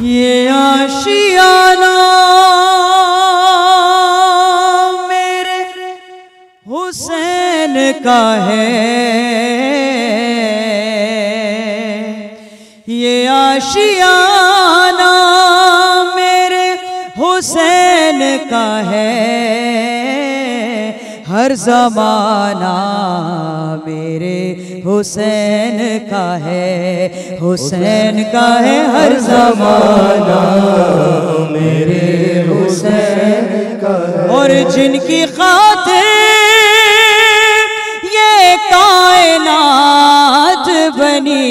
ये आशियाना मेरे हुसैन का है, ये आशियाना मेरे हुसैन का है, हर ज़माना मेरे हुसैन का है, हुसैन का है हर ज़माना मेरे हुसैन का है। और जिनकी खातिर ये कायनात बनी,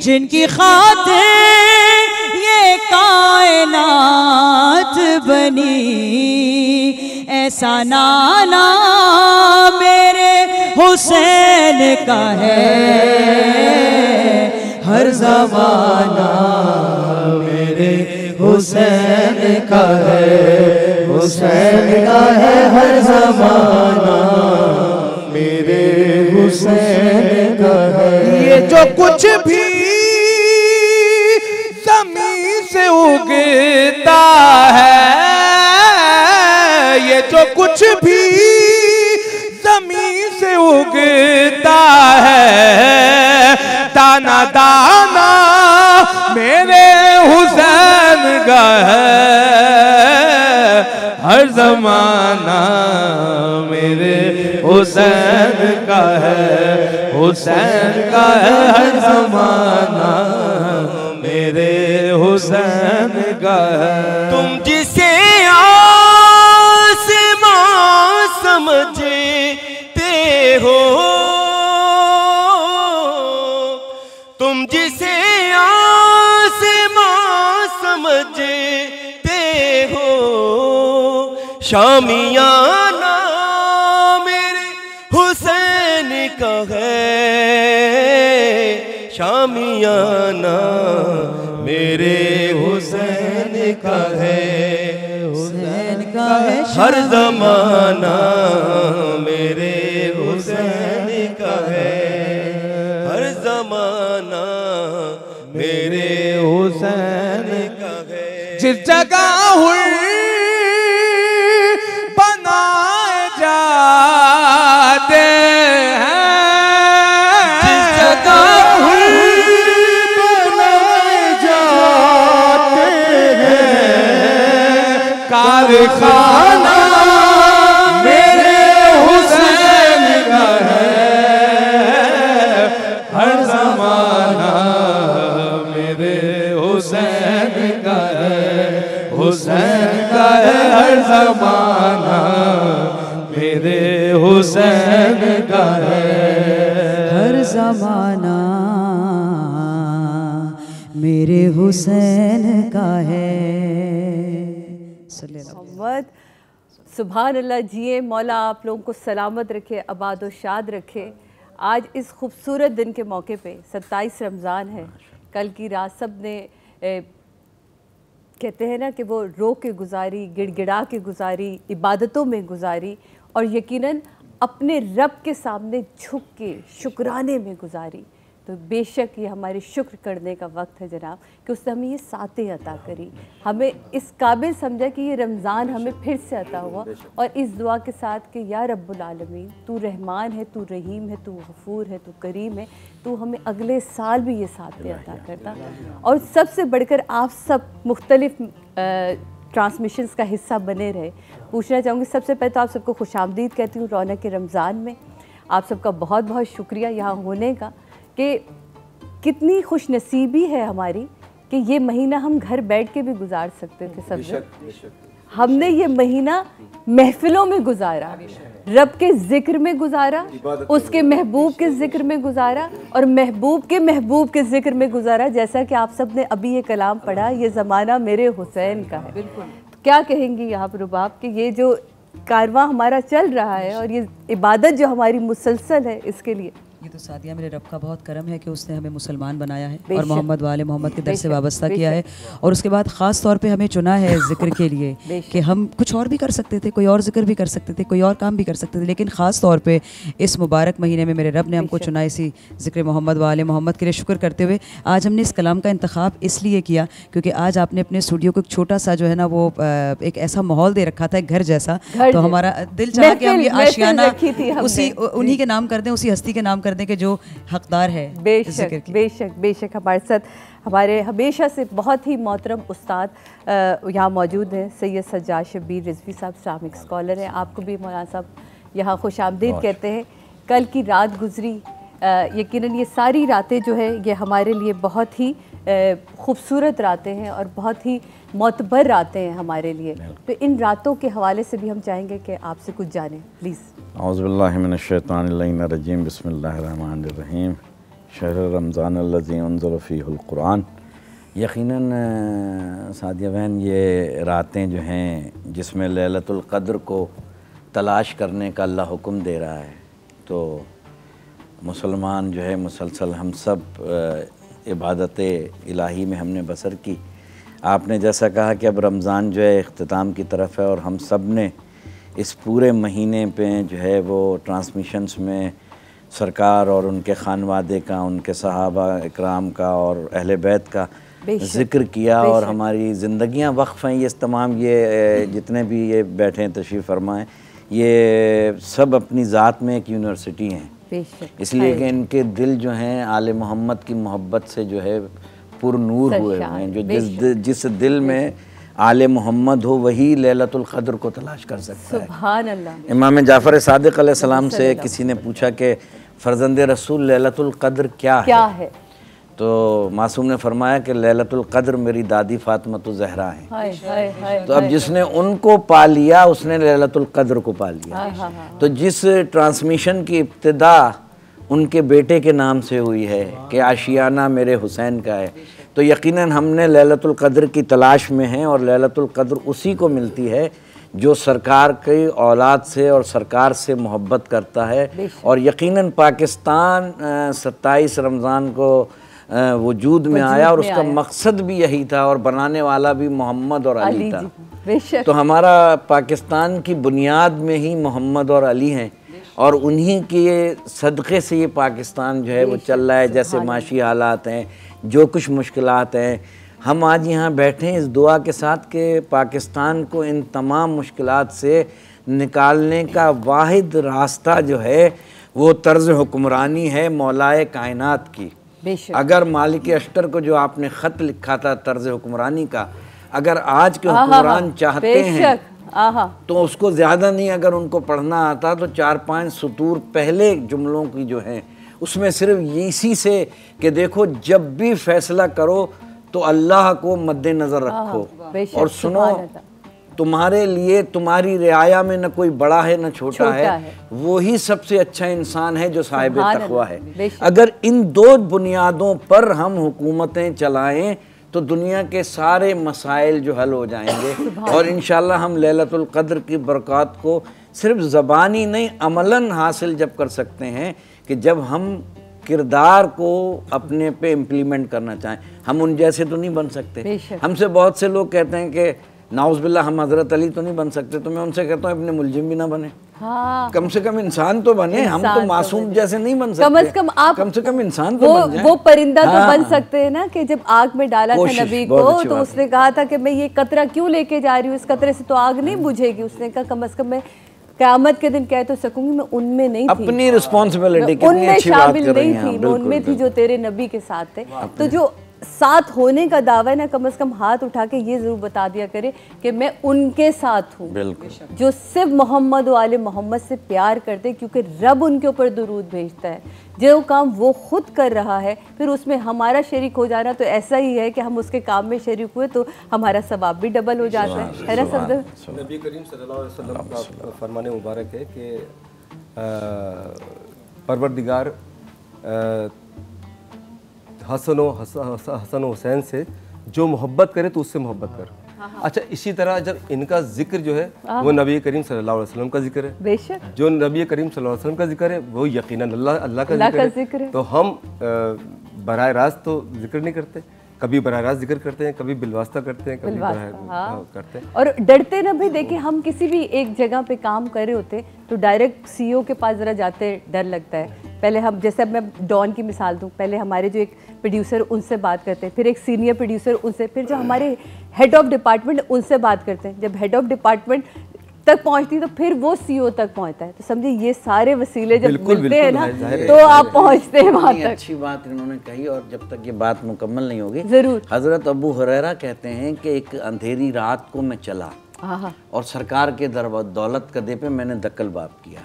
जिनकी खातिर ये कायनात बनी, ऐसा नाना मेरे हुसैन का है, हर ज़माना मेरे हुसैन का है, हुसैन का है हर ज़माना मेरे हुसैन का है। ये जो कुछ भी ज़मीन से उगता है, ये जो कुछ भी ज़मीन से उगता है, दाना दाना मेरे हुसैन का है, हर ज़माना मेरे हुसैन का है, हुसैन का है हर ज़माना मेरे हुसैन का है। तुम जिसे आसमां समझते हो, तुम जिसे आसमां समझते हो, शामियाना मेरे हुसैन का है, शामियाना मेरे हुसैन का है, हुसैन का है हर ज़माना मेरे हुसैन का है, हर ज़माना मेरे हुसैन का है। जिस जगह बनाए जाते हैं, जिस जगह बनाए जाते हैं, कारखाना मेरे हुसैन का है, हर ज़माना मेरे हुसैन का है, हुसैन का है हर ज़माना मेरे हुसैन का है, हर ज़माना मेरे हुसैन का है। सुभान अल्लाह। जिए मौला आप लोगों को सलामत रखे, आबाद व शाद रखे। आज इस खूबसूरत दिन के मौके पे 27 रमज़ान है। कल की रात सब ने कहते हैं ना कि वो रो के गुजारी, गिड़गिड़ा के गुजारी, इबादतों में गुजारी और यकीनन अपने रब के सामने झुक के शुक्राने में गुजारी। तो बेशक ये हमारे शुक्र करने का वक्त है जनाब कि उसने हमें ये सातें अता करी, हमें इस काबिल समझा कि ये रमज़ान हमें फिर से अता हुआ। और इस दुआ के साथ कि या रब्बुल आलमीन, तू रहमान है, तू रहीम है, तू गफूर है, तू करीम है, तू हमें अगले साल भी ये सातें अता करता। और सबसे बढ़कर आप सब मुख्तलिफ ट्रांसमिशंस का हिस्सा बने रहे। पूछना चाहूँगी सबसे पहले तो आप सबको खुशामदीद कहती हूँ रौनक के रमज़ान में। आप सबका बहुत बहुत शुक्रिया यहाँ होने का कि कितनी खुश नसीबी है हमारी कि ये महीना हम घर बैठ के भी गुजार सकते थे। सब हमने ये महीना महफिलों में गुजारा, रब के ज़िक्र में गुजारा, उसके महबूब के ज़िक्र में गुजारा और महबूब के ज़िक्र में गुजारा। जैसा कि आप सब ने अभी ये कलाम पढ़ा, ये ज़माना मेरे हुसैन का है। बिल्कुल। तो क्या कहेंगी यहाँ पर रुबाब कि ये जो कारवां हमारा चल रहा है और ये इबादत जो हमारी मुसलसल है, इसके लिए ये तो सादिया मेरे रब का बहुत करम है कि उसने हमें मुसलमान बनाया है और मोहम्मद वाले मोहम्मद के दर से वाबस्ता किया है, और उसके बाद ख़ास तौर पे हमें चुना है ज़िक्र के लिए कि हम कुछ और भी कर सकते थे, कोई और ज़िक्र भी कर सकते थे, कोई और काम भी कर सकते थे, लेकिन ख़ास तौर पे इस मुबारक महीने में मेरे रब ने हमको चुना इसी ज़िक्र मोहम्मद वाले मोहम्मद के लिए शुक्र करते हुए। आज हमने इस कलाम का इंतखाब इसलिए किया क्योंकि आज आपने अपने स्टूडियो को एक छोटा सा जो है ना वो एक ऐसा माहौल दे रखा था, एक घर जैसा, तो हमारा दिल चाहा कि हम ये आशियाना उसी उन्हीं के नाम कर दें, उसी हस्ती के नाम कर दें कि जो हकदार है। बेशक बेशक बेशक। हमारे साथ हमारे हमेशा से बहुत ही मोहतरम उस्ताद यहाँ मौजूद हैं, सैयद सज्जाद शब्बीर रिजवी साहब, इस्लामिक स्कॉलर हैं। आपको भी मौलाना साहब यहाँ खुशामदीद कहते हैं। कल की रात गुजरी, यकीनन ये सारी रातें जो है ये हमारे लिए बहुत ही खूबसूरत रातें हैं और बहुत ही मोतबर रातें हैं हमारे लिए। तो इन रातों के हवाले से भी हम चाहेंगे कि आपसे कुछ जानें, प्लीज़। औज़ुबिल्लाहि मिनश्शैतानिर्रजीम, बिस्मिल्लाहिर्रहमानिर्रहीम। शहर रमज़ान अल्लज़ी उन्ज़िला फ़ीहुल क़ुरआन। यकीनन सादिया बहन, ये रातें जो हैं जिसमें लैलतुल क़द्र को तलाश करने का अल्लाह हुक्म दे रहा है, तो मुसलमान जो है मुसलसल हम सब इबादत इलाही में हमने बसर की। आपने जैसा कहा कि अब रमज़ान जो है इख्तिताम की तरफ है और हम सब ने इस पूरे महीने पे जो है वो ट्रांसमिशंस में सरकार और उनके खानवादे का, उनके सहाबा इकराम का और अहले बैत का ज़िक्र किया, और हमारी ज़िंदगियां वक्फ़ हैं। ये तमाम ये जितने भी ये बैठे हैं तशरीफ़ फरमाएँ, ये सब अपनी ज़ात में एक यूनिवर्सिटी हैं, इसलिए कि इनके दिल जो हैं आले मोहम्मद की मोहब्बत से जो है पुरनूर हुए हुए हैं। जो जिस दिल में आले मोहम्मद हो वही लैलतुल क़द्र को तलाश कर सकता है। सुभान अल्लाह। इमाम जाफ़र सादिक़ अलैहिस्सलाम से किसी ने पूछा कि फ़र्ज़ंद रसूल लैलतुल क़द्र क्या है? तो मासूम ने फरमाया कि लैलतुल क़द्र मेरी दादी फ़ातिमा ज़हरा हैं। तो अब जिसने उनको पा लिया उसने लैलतुल क़द्र को पा लिया। तो जिस ट्रांसमिशन की इब्तिदा उनके बेटे के नाम से हुई है कि आशियाना मेरे हुसैन का है, तो यकीनन हमने लैलतुल क़द्र की तलाश में हैं, और लैलतुल क़द्र उसी को मिलती है जो सरकार की औलाद से और सरकार से मोहब्बत करता है। और यकीनन पाकिस्तान 27 रमज़ान को वजूद में आया और उसका मकसद भी यही था, और बनाने वाला भी मोहम्मद और अली था। तो हमारा पाकिस्तान की बुनियाद में ही मोहम्मद और अली हैं, और उन्हीं के सदक़े से ये पाकिस्तान जो है वो चल रहा है। जैसे माशी हालात हैं, जो कुछ मुश्किलात हैं, हम आज यहाँ बैठे हैं इस दुआ के साथ कि पाकिस्तान को इन तमाम मुश्किलात से निकालने का वाहिद रास्ता जो है वो तर्ज़ हुक्मरानी है मौलाए कायनात की। अगर मालिक अश्तर को जो आपने ख़त लिखा था तर्ज़ हुक्मरानी का, अगर आज के हुक्मरान चाहते हैं तो उसको ज़्यादा नहीं, अगर उनको पढ़ना आता तो 4-5 सतूर पहले जुमलों की जो हैं उसमें सिर्फ इसी से कि देखो जब भी फैसला करो तो अल्लाह को मद्देनज़र रखो, और सुनो तुम्हारे लिए तुम्हारी रियाया में न कोई बड़ा है न छोटा है, वही सबसे अच्छा इंसान है जो साहिब तक़वा है। अगर इन दो बुनियादों पर हम हुकूमतें चलाएं तो दुनिया के सारे मसाइल जो हल हो जाएंगे, और इंशाअल्लाह हम लैलतुल क़द्र की बरक़ात को सिर्फ ज़बानी नहीं अमलन हासिल जब कर सकते हैं कि जब हम किरदार को अपने पे इम्प्लीमेंट करना चाहें। हम उन जैसे तो नहीं बन सकते। हमसे बहुत से लोग कहते हैं कि नाउज़ुबिल्लाह हम हज़रत अली तो नहीं बन सकते, तो मैं उनसे कहता हूँ अपने मुलजिम भी ना बने, कम से कम इंसान तो बने। हम तो मासूम जैसे नहीं बन सकते, कम से कम इंसान तो बन जाएं। वो परिंदा तो बन सकते हैं ना कि जब आग में डाला था नबी को तो उसने कहा था कि मैं ये कतरा क्यों लेके जा रही हूँ, इस कतरे से तो आग नहीं बुझेगी। उसने कहा कम से कम मैं क़यामत के दिन कह तो सकूंगी, मैं उनमें नहीं थी, अपनी रिस्पॉन्सिबिलिटी उनमें शामिल नहीं थी, मैं उनमें थी जो तेरे नबी के साथ थे। तो जो साथ होने का दावा है ना, कम से कम हाथ उठा के ये ज़रूर बता दिया करे कि मैं उनके साथ हूँ, जो सिर्फ मोहम्मद वाले मोहम्मद से प्यार करते, क्योंकि रब उनके ऊपर दुरूद भेजता है। जो काम वो खुद कर रहा है फिर उसमें हमारा शरीक हो जाना तो ऐसा ही है कि हम उसके काम में शरीक हुए तो हमारा सवाब भी डबल हो जाता है ना। सब नबी करीम सल्लल्लाहु अलैहि वसल्लम का फरमाने मुबारक है कि परवरदिगार हसन हुसैन से जो मोहब्बत करे तो उससे मोहब्बत कर, अच्छा, इसी तरह जब इनका जिक्र जो है वो नबी करीम सल्लल्लाहु अलैहि वसल्लम का जिक्र है, बेशक जो नबी करीम सल्लल्लाहु अलैहि वसल्लम का जिक्र है वो यकीनन अल्लाह का जिक्र है। तो हम बराह रास्त तो जिक्र नहीं करते, कभी बराह रास्त जिक्र करते हैं, कभी बिलवास्ता करते हैं, कभी करते हैं। और डरते ना भाई, देखिए हम किसी भी एक जगह पे काम कर रहे होते तो डायरेक्ट सीईओ के पास ज़रा जाते डर लगता है। पहले हम, जैसे अब मैं डॉन की मिसाल दूं, पहले हमारे जो एक प्रोड्यूसर उनसे बात करते हैं, फिर एक सीनियर प्रोड्यूसर उनसे, फिर जो हमारे हेड ऑफ डिपार्टमेंट उनसे बात करते हैं। जब हेड ऑफ डिपार्टमेंट तक पहुंचती तो फिर वो सीईओ तक पहुंचता है। तो समझिए ये सारे वसीले जब मिलते हैं ना तो आप पहुंचते हैं वहां तक। अच्छी बात इन्होंने कही, और जब तक ये बात मुकम्मल नहीं होगी जरूर। हजरत अबू हुरैरा कहते हैं कि एक अंधेरी रात को मैं चला और सरकार के दौलत कदे पे मैंने दक्कल बाब किया।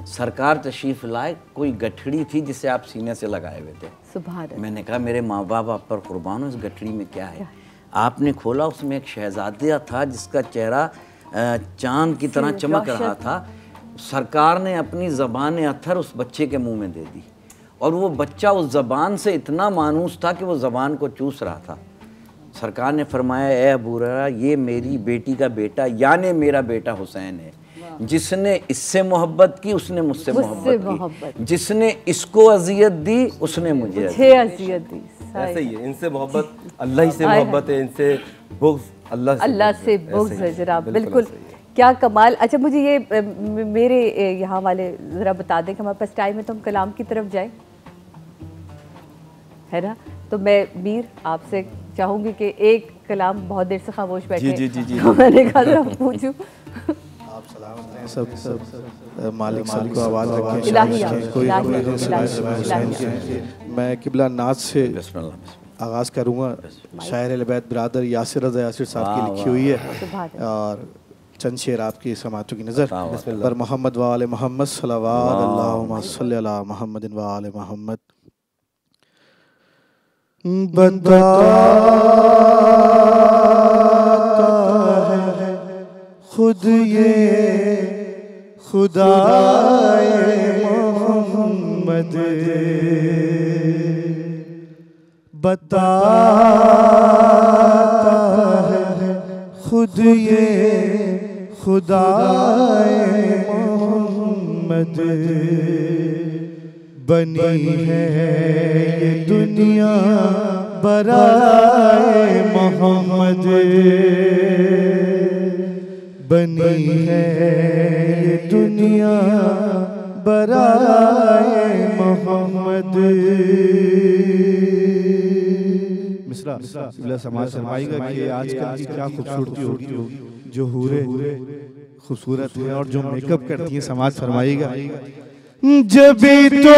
सरकार तशरीफ लाए, कोई गठड़ी थी जिसे आप सीने से लगाए हुए थे। सुभान अल्लाह। मैंने कहा मेरे माँ बाप आप पर कुर्बान हो, इस गठड़ी में क्या है? आपने खोला, उसमें एक शहजादा था जिसका चेहरा चांद की तरह चमक रहा था। सरकार ने अपनी ज़बान अत्थर उस बच्चे के मुंह में दे दी, और वो बच्चा उस ज़बान से इतना मानूस था कि वो ज़बान को चूस रहा था। सरकार ने फरमाया, ए अबू हुरैरा, ये मेरी बेटी का बेटा यानी मेरा बेटा हुसैन है। जिसने इससे मोहब्बत की उसने मुझसे मोहब्बत की, जिसने इसको अजियत दी उसने मुझे अजियत दी। ऐसे ही है, इनसे मोहब्बत अल्लाह ही से मोहब्बत है, इनसे बुग़्ज़ अल्लाह से बुग़्ज़ है। जनाब बिल्कुल, क्या कमाल। अच्छा, मुझे ये मेरे यहाँ वाले ज़रा बता दें कि हमारे पास टाइम है तो हम कलाम की तरफ जाएं, है ना? तो मैं मीर आपसे चाहूँगी कि एक कलाम, बहुत देर से खामोश बैठे जी, जी, जी, मैंने कहा जरा पूछूं। आप सलामत रहें, सब मालिक सबको आवाज़ रखें। मैं किबला नाज से आगाज़ करूँगा। शायर अलबैत बिरादर यासिर रज़ा यासिर साहब की लिखी हुई है, और चंद शेर आपकी समातों की नज़र पर। मोहम्मद व आले मोहम्मद सल्लल्लाहु अल्लाहुम्मा सल्लि अला मोहम्मद व आले मोहम्मद। बताता है खुद ये खुदाए मोहम्मद, बताता है खुद ये खुदाए मोहम्मद। बनी है ये दुनिया बराए मोहम्मद, बनी है ये दुनिया बराए मोहम्मद। मिसरा समाज फरमाएगा कि आजकल की क्या खूबसूरती होगी, जो हूरे खूबसूरत हैं और जो मेकअप करती हैं। समाज फरमाएगा, जभी तो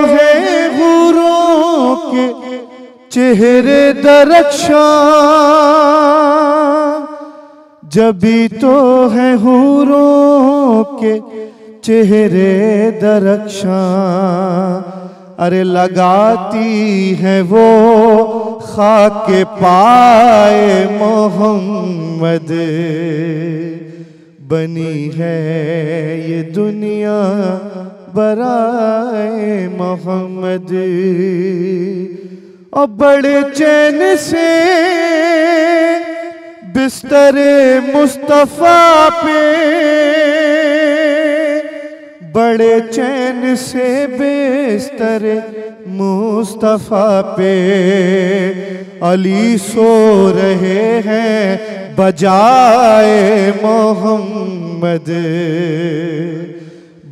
है हूरों के चेहरे दरख्शां, जभी तो है हूरों के चेहरे दरख्शां। अरे लगाती है वो खाके पाए मोहम्मद, बनी है ये दुनिया बराए मोहम्मद। और बड़े चैन से बिस्तरे मुस्तफ़ा पे, बड़े चैन से बिस्तरे मुस्तफ़ा पे अली सो रहे हैं बजाए मोहम्मद।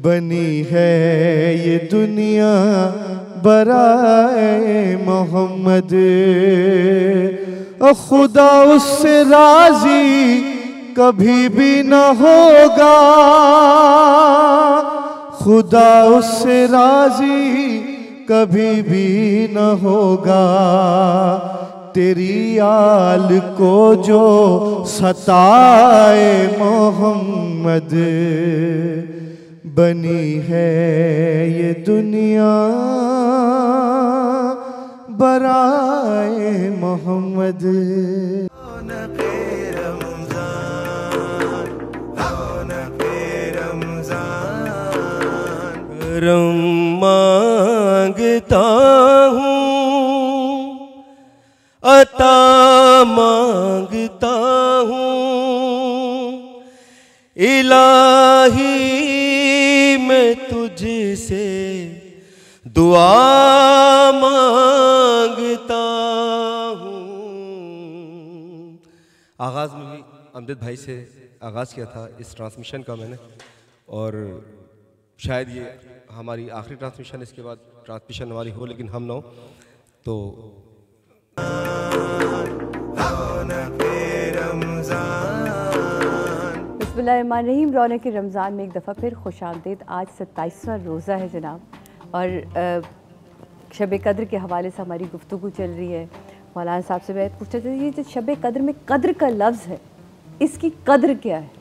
बनी है ये दुनिया बराए मोहम्मद। खुदा उससे राजी कभी भी न होगा, खुदा उससे राजी कभी भी न होगा। तेरी आल को जो सताए मोहम्मद, बनी है ये दुनिया बराए मोहम्मद। करम मांगता हूँ, अता मांगता इलाही मैं तुझसे दुआ मांगता हूँ। आगाज़ में भी अमजद भाई से आगाज़ किया था इस ट्रांसमिशन का मैंने, और शायद ये हमारी आखिरी ट्रांसमिशन, इसके बाद ट्रांसमिशन हमारी हो लेकिन हम ना हो। तो बिस्मिल्लाहिर्रहमानिर्रहीम। रौनक रमज़ान में एक दफ़ा फिर खुशामदीद। आज 27वां रोज़ा है जनाब, और शब कद्र के हवाले से हमारी गुफ्तगू चल रही है। मौलाना साहब से मैं पूछना चाहती हूँ, ये जो शब कद्र में कद्र का लफ्ज़ है, इसकी कद्र क्या है?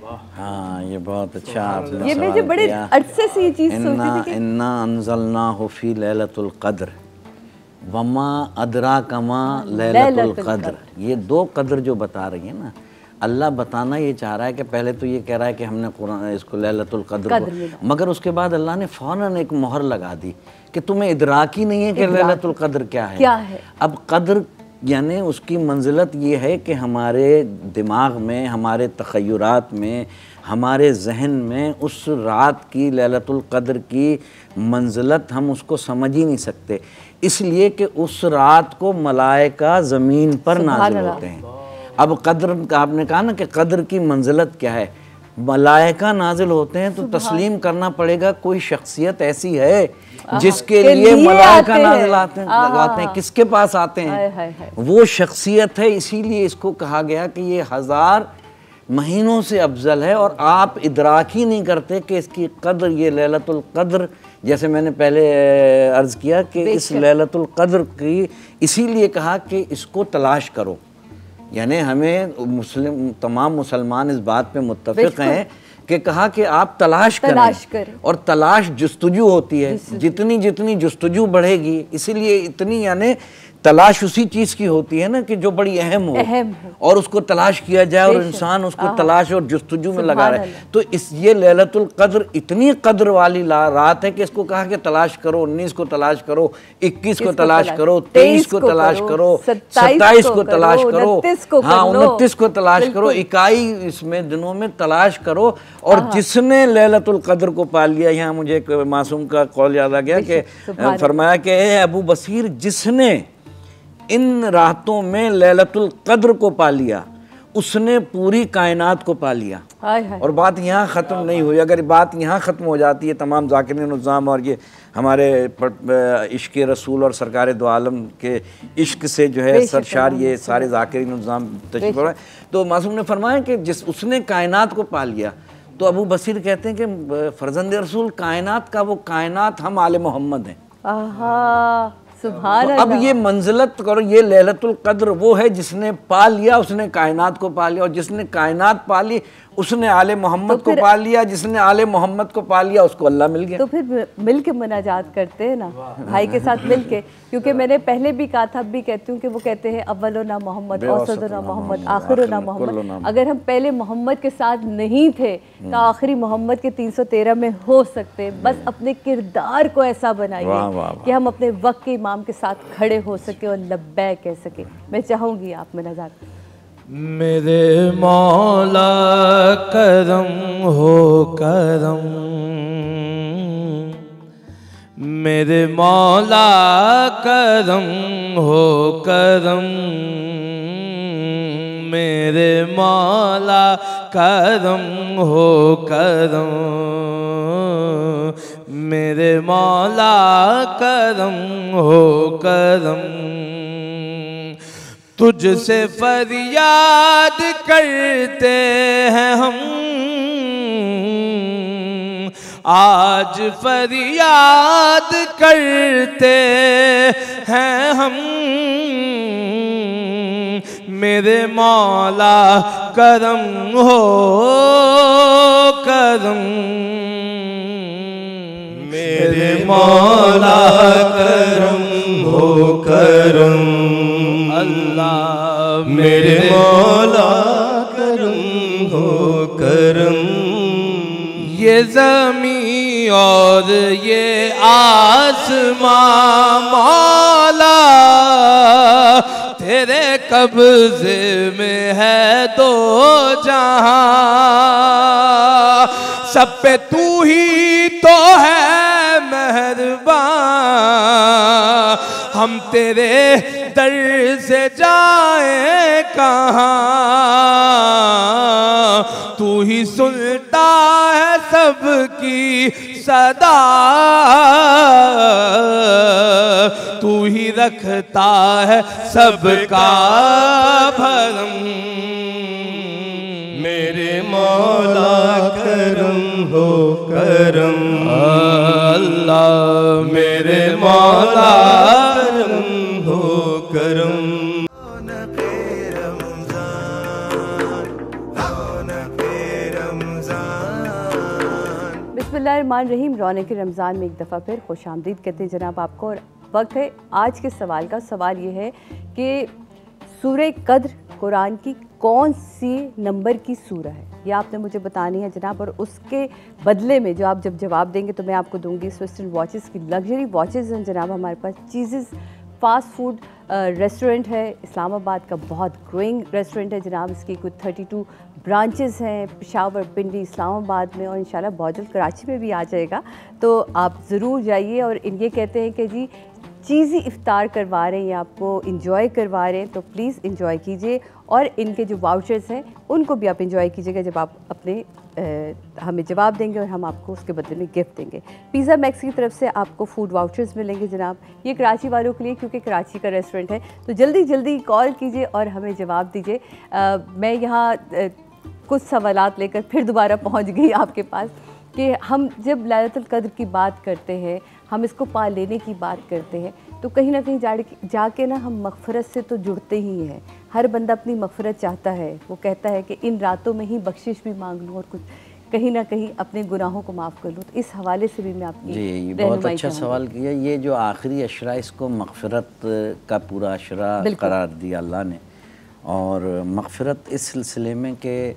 हाँ, ये बहुत अच्छा आपने ये मैं जो बड़े अरसे से ये चीज़ सोच रही थी। इन्ना अंज़लनाहु फी लैलतुल क़द्र वमा अदराकमा लैलतुल क़द्र। ये दो कद्र जो बता रही है ना, अल्लाह बताना ये चाह रहा है कि पहले तो ये कह रहा है कि हमने कुरान इसको लैलतुल क़द्र को, मगर उसके बाद अल्लाह ने फ़ौरन एक मोहर लगा दी कि तुम्हें इदराक ही नहीं है कि लैलतुल क़द्र क्या है। अब कद्र यानी उसकी मंजिलत ये है कि हमारे दिमाग में, हमारे तख़य्युरात में, हमारे जहन में उस रात की लैलतुल क़द्र की मंजिलत हम उसको समझ ही नहीं सकते, इसलिए कि उस रात को मलाइका ज़मीन पर नाज़िल होते हैं। अब कद्र आपने कहा ना कि कद्र की मंजिलत क्या है, मलाइका नाजिल होते हैं तो तस्लीम करना पड़ेगा कोई शख्सियत ऐसी है जिसके लिए मलाइका नाजिल आते हैं। किसके पास आते हैं? वो शख्सियत है। इसीलिए इसको कहा गया कि ये 1000 महीनों से अफजल है, और आप इदराक ही नहीं करते कि इसकी कद्र, ये लैलतुल क़द्र, जैसे मैंने पहले अर्ज़ किया कि इस लैलतुल क़द्र की इसीलिए कहा कि इसको तलाश करो। यानी हमें तमाम मुसलमान इस बात पे मुत्तफ़िक़ हैं कि कहा कि आप तलाश करें, और तलाश जुस्तजू होती है। जितनी जितनी जुस्तजू बढ़ेगी, इसीलिए इतनी यानी तलाश उसी चीज़ की होती है ना कि जो बड़ी अहम हो और उसको तलाश किया जाए, और इंसान उसको तलाश और जुस्तजू में लगा रहे। तो ये लैलतुल क़द्र इतनी कद्र वाली रात है कि इसको कहा कि तलाश करो। 19 को तलाश करो, 21 को तलाश करो, 23 को तलाश करो, 27 को तलाश करो, हाँ 29 को तलाश करो, 21 इसमें दिनों में तलाश करो। और जिसने लैलतुल क़द्र को पा लिया, यहाँ मुझे एक मासूम का कौल याद आ गया कि फरमाया कि अबू बसीर, जिसने इन रातों में लैलतुल क़द्र को पा लिया, उसने पूरी कायनात को पा लिया। और बात यहाँ ख़त्म नहीं हुई। अगर बात यहाँ ख़त्म हो जाती है, तमाम ज़ाकिरीन निज़ाम और ये हमारे इश्क़ रसूल और सरकार दो आलम के इश्क से जो है सरशार ये सारे ज़ाकिरीन निज़ाम तशरीफ़ रहे, तो मासूम ने फरमाया कि जिस उसने कायनात को पा लिया। तो अबू बसीर कहते हैं कि फ़र्ज़ंद रसूल कायनात का, वो कायनात हम आले मोहम्मद हैं। तो अब ये मंजिलत करो, ये लैलतुल क़द्र वो है जिसने पा लिया, उसने कायनात को पा लिया, और जिसने कायनात पा ली उसने आले मोहम्मद को पा लिया, जिसने आले मोहम्मद को पा लिया उसको अल्लाह मिल गया। तो फिर मिल के मुनाजात करते हैं ना भाई के साथ मिल के, क्योंकि मैंने पहले भी कहा था, अब भी कहती हूँ कि वो कहते हैं अव्वलुना मोहम्मद, औसतुना मोहम्मद, आखिरुना मोहम्मद। अगर हम पहले मोहम्मद के साथ नहीं थे तो आखिरी मोहम्मद के 313 में हो सकते। बस अपने किरदार को ऐसा बनाइए कि हम अपने वक्त के इमाम के साथ खड़े हो सके और लब्बै कह सके। मैं चाहूँगी आप मुनाजात। मेरे मौला करम हो करम, मेरे मौला करम हो करम, मेरे मौला करम हो करम, मेरे मौला करम हो करम। तुझसे फरियाद करते हैं हम, आज फरियाद करते हैं हम, मेरे मौला करम हो करम, मेरे मौला करम हो करम, अल्लाह मेरे मौला करम हो करम। ये ज़मीं और ये आसमां मौला तेरे तेरे कब्ज़े में है दो जहां, सब पे तू ही तो है मेहरबान, हम तेरे दर से जाए कहाँ, तू ही सुनता है सबकी सदा, तू ही रखता है सबका भरम। मेरे मौला करम हो करम, अल्लाह मेरे मौला करम हो करम। बिस्मिल्लाहिर्रहमानिर्रहीम। रौनक रमज़ान में एक दफ़ा फिर खुश आमदीद कहते हैं जनाब आपको। और वक्त है आज के सवाल का। सवाल ये है कि सूरह कद्र कुरान की कौन सी नंबर की सूरह है, ये आपने मुझे बतानी है जनाब। और उसके बदले में जो आप जब जवाब देंगे तो मैं आपको दूंगी स्विस्टन वॉचेस की लग्जरी वॉचेस हैं जनाब हमारे पास। चीज़ेस फ़ास्ट फूड रेस्टोरेंट है, इस्लामाबाद का बहुत ग्रोइंग रेस्टोरेंट है जनाब। इसकी कुछ 32 ब्रांचेस हैं पेशावर, पिंडी, इस्लामाबाद में, और इंशाल्लाह बहुत जल्द कराची में भी आ जाएगा। तो आप ज़रूर जाइए। और ये कहते हैं कि जी चीज़ी इफ्तार करवा रहे हैं, आपको इंजॉय करवा रहे हैं, तो प्लीज़ इंजॉय कीजिए। और इनके जो वाउचर्स हैं उनको भी आप इंजॉय कीजिएगा जब आप अपने हमें जवाब देंगे, और हम आपको उसके बदले में गिफ्ट देंगे। पिज़्ज़ा मैक्स की तरफ से आपको फूड वाउचर्स मिलेंगे जनाब। ये कराची वालों के लिए, क्योंकि कराची का रेस्टोरेंट है, तो जल्दी जल्दी कॉल कीजिए और हमें जवाब दीजिए। मैं यहाँ कुछ सवालात लेकर फिर दोबारा पहुँच गई आपके पास कि हम जब लैलतुल कद्र की बात करते हैं, हम इसको पा लेने की बात करते हैं, तो कहीं ना कहीं जाके ना हम मग़फ़िरत से तो जुड़ते ही हैं। हर बंदा अपनी मग़फ़िरत चाहता है, वो कहता है कि इन रातों में ही बख्शिश भी मांग लूँ और कुछ कहीं ना कहीं अपने गुनाहों को माफ़ कर लूँ। तो इस हवाले से भी मैं आपकी जी ये बहुत अच्छा सवाल किया। ये जो आखिरी अशरा, इसको मग़फ़िरत का पूरा अशरा करार दिया अल्लाह ने। और मग़फ़िरत इस सिलसिले में कि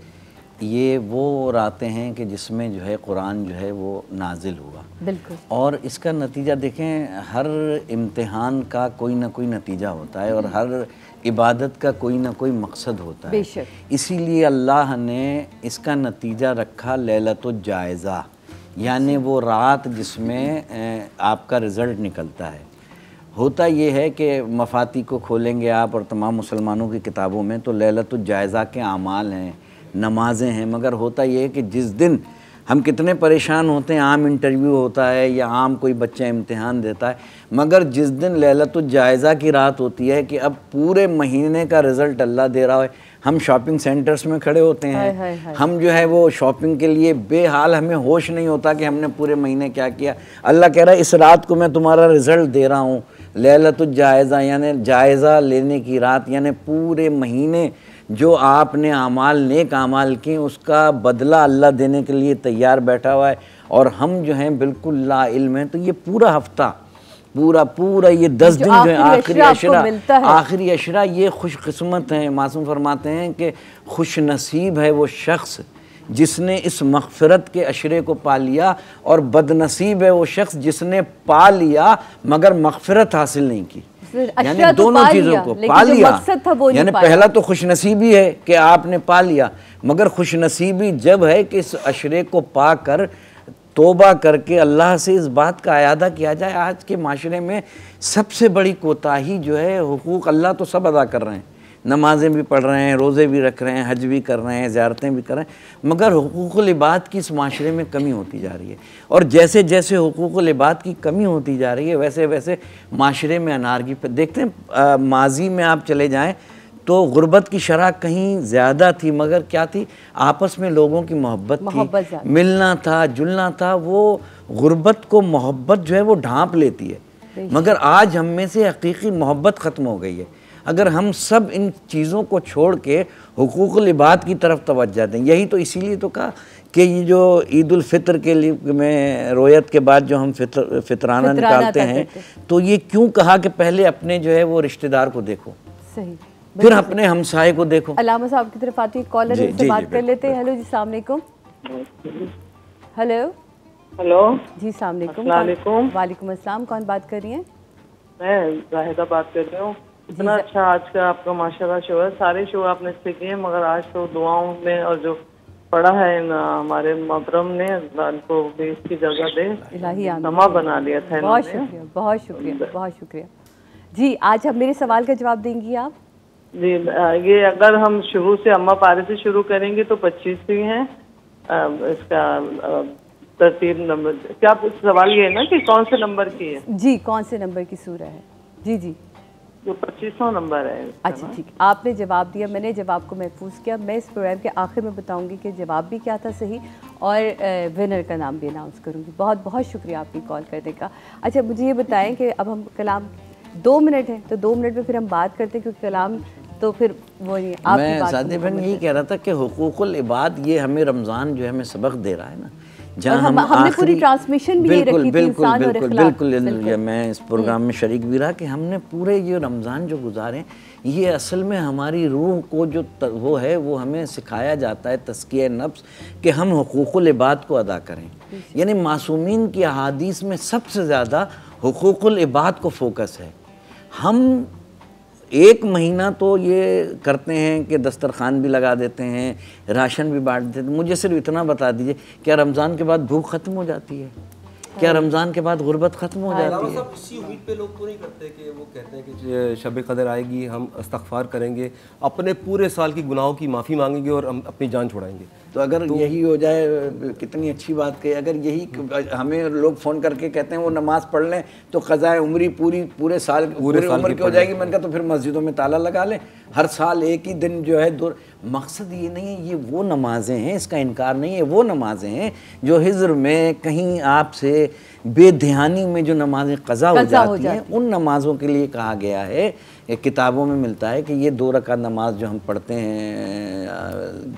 ये वो रातें हैं कि जिसमें जो है कुरान जो है वो नाजिल हुआ। बिल्कुल। और इसका नतीजा देखें, हर इम्तिहान का कोई ना कोई नतीजा होता है और हर इबादत का कोई ना कोई मकसद होता है। बेशक। इसीलिए अल्लाह ने इसका नतीजा रखा लैलतुल जायज़ा, यानी वो रात जिसमें आपका रिज़ल्ट निकलता है। होता ये है कि मफाती को खोलेंगे आप और तमाम मुसलमानों की किताबों में तो लैलतुल जायज़ा के आमाल हैं, नमाज़ें हैं, मगर होता ये है कि जिस दिन हम कितने परेशान होते हैं, आम इंटरव्यू होता है या आम कोई बच्चा इम्तिहान देता है, मगर जिस दिन लैलतुल जायज़ा की रात होती है कि अब पूरे महीने का रिज़ल्ट अल्लाह दे रहा है, हम शॉपिंग सेंटर्स में खड़े होते हैं, हम जो है वो शॉपिंग के लिए बेहाल, हमें होश नहीं होता कि हमने पूरे महीने क्या किया। अल्लाह कह रहा है इस रात को मैं तुम्हारा रिज़ल्ट दे रहा हूँ, लैलतुल जायज़ा यानी जायज़ा लेने की रात, यानी पूरे महीने जो आपने आमाल नेक आमाल किए उसका बदला अल्लाह देने के लिए तैयार बैठा हुआ है। और हम जो हैं बिल्कुल ला इल्म हैं। तो ये पूरा हफ्ता पूरा ये 10 दिन जो है आखिरी अशरा ये खुशकिस्मत हैं। मासूम फरमाते हैं कि खुश नसीब है वो शख्स जिसने इस मग़फ़िरत के अशरे को पा लिया, और बदनसीब है वो शख्स जिसने पा लिया मगर मग़फ़िरत हासिल नहीं की। यानी दोनों चीज़ों को पा लिया, यानी पहला तो खुशनसीबी है कि आपने पा लिया, मगर खुशनसीबी जब है कि इस अशरे को पा कर तौबा करके अल्लाह से इस बात का अयादा किया जाए। आज के माशरे में सबसे बड़ी कोताही जो है, हुकूक अल्लाह तो सब अदा कर रहे हैं, नमाज़ें भी पढ़ रहे हैं, रोज़े भी रख रहे हैं, हज भी कर रहे हैं, ज़ियारतें भी कर रहे हैं, मगर हुकूकुल इबाद की इस माशरे में कमी होती जा रही है। और जैसे जैसे हुकूकुल इबाद की कमी होती जा रही है वैसे वैसे माशरे में अनारगी पर देखते हैं। माजी में आप चले जाएँ तो गुर्बत की शरह कहीं ज़्यादा थी, मगर क्या थी, आपस में लोगों की मोहब्बत थी, मिलना था, जुलना था। वो गुर्बत को मोहब्बत जो है वो ढांप लेती है, मगर आज हम में से हकीकी मोहब्बत ख़त्म हो गई है। अगर हम सब इन चीज़ों को छोड़ के हुकूकुल इबाद की तरफ तवज्जो दें, यही तो इसीलिए तो कहा कि ये जो ईद उल फितर के लिए में रोयत के बाद जो हम फितराना निकालते हैं, तो ये क्यों कहा कि पहले अपने जो है वो रिश्तेदार को देखो, सही, फिर अपने हमसाये को देखो। अलामा साहब की तरफ आती है कॉलर से बात कर लेते हैं। हेलो जी, अस्सलाम वालेकुम। हेलो जी, अस्सलाम वालेकुम। वालेकुम अस्सलाम। कौन बात कर रही हैं? मैं जाहिदा बात कर रही हूँ। इतना अच्छा आज का आपका माशाल्लाह शो है, सारे शो आपने सीखे हैं, मगर आज तो दुआओं में और जो पढ़ा है हमारे मोहतरम ने, उनको भी इसकी जगह दे, समा बना लिया था। बहुत शुक्रिया, बहुत शुक्रिया, बहुत शुक्रिया जी। आज अब मेरे सवाल का जवाब देंगी आप जी? ये अगर हम शुरू से अम्मा पारे से शुरू करेंगे तो 25 ही हैं। इसका तरतीब नंबर क्या सवाल ये है ना कि कौन से नंबर की है? जी, कौन से नंबर की सूरह है? जी जी, जो 25वां नंबर है। अच्छा ठीक, आपने जवाब दिया, मैंने जवाब को महफूज किया। मैं इस प्रोग्राम के आखिर में बताऊंगी कि जवाब भी क्या था सही, और विनर का नाम भी अनाउंस करूंगी। बहुत बहुत शुक्रिया आपकी कॉल करने का। अच्छा, मुझे ये बताएं कि अब हम कलाम 2 मिनट है तो 2 मिनट में फिर हम बात करते हैं, क्योंकि कलाम तो फिर वो नहीं। मैं सादिया बहन यही कह रहा था कि हुकूकुल इबाद, ये हमें रमज़ान जो है हमें सबक दे रहा है ना, जहाँ हमने पूरी ट्रांसमिशन भी बिल्कुल रखी थी, इंसान और इखलाक। बिल्कुल मैं इस प्रोग्राम में शरीक भी रहा कि हमने पूरे ये रमज़ान जो गुजारे, ये असल में हमारी रूह को जो वो है वो हमें सिखाया जाता है, तज़किया नफ्स, कि हम हुकूकुल इबाद को अदा करें। यानी मासूमीन की अहादीस में सबसे ज़्यादा हुकूकुल इबाद को फोकस है। हम 1 महीना तो ये करते हैं कि दस्तरखान भी लगा देते हैं, राशन भी बांट देते हैं। मुझे सिर्फ इतना बता दीजिए, क्या रमज़ान के बाद भूख ख़त्म हो जाती है? क्या रमज़ान के बाद गुर्बत ख़त्म हो जाती है? इसी उम्मीद पे लोग तो नहीं करते कि वो कहते हैं कि शब कदर आएगी, हम इस्तग़फ़ार करेंगे, अपने पूरे साल की गुनाहों की माफ़ी मांगेंगे और हम अपनी जान छुड़ाएंगे। तो अगर यही हो जाए, कितनी अच्छी बात कही। अगर यही हमें लोग फ़ोन करके कहते हैं वो नमाज़ पढ़ लें तो क़ज़ाए उम्री पूरे साल उम्र की हो जाएगी, मैंने कहा तो फिर मस्जिदों में ताला लगा लें, हर साल एक ही दिन जो है दो। मकसद ये नहीं है, ये वो नमाज़ें हैं, इसका इनकार नहीं है, वो नमाज़ें हैं जो हिज़्र में कहीं आपसे बेध्यानी में जो नमाज़ें क़ज़ा हो जाती हैं, उन नमाज़ों के लिए कहा गया है। किताबों में मिलता है कि ये 2 रकात नमाज जो हम पढ़ते हैं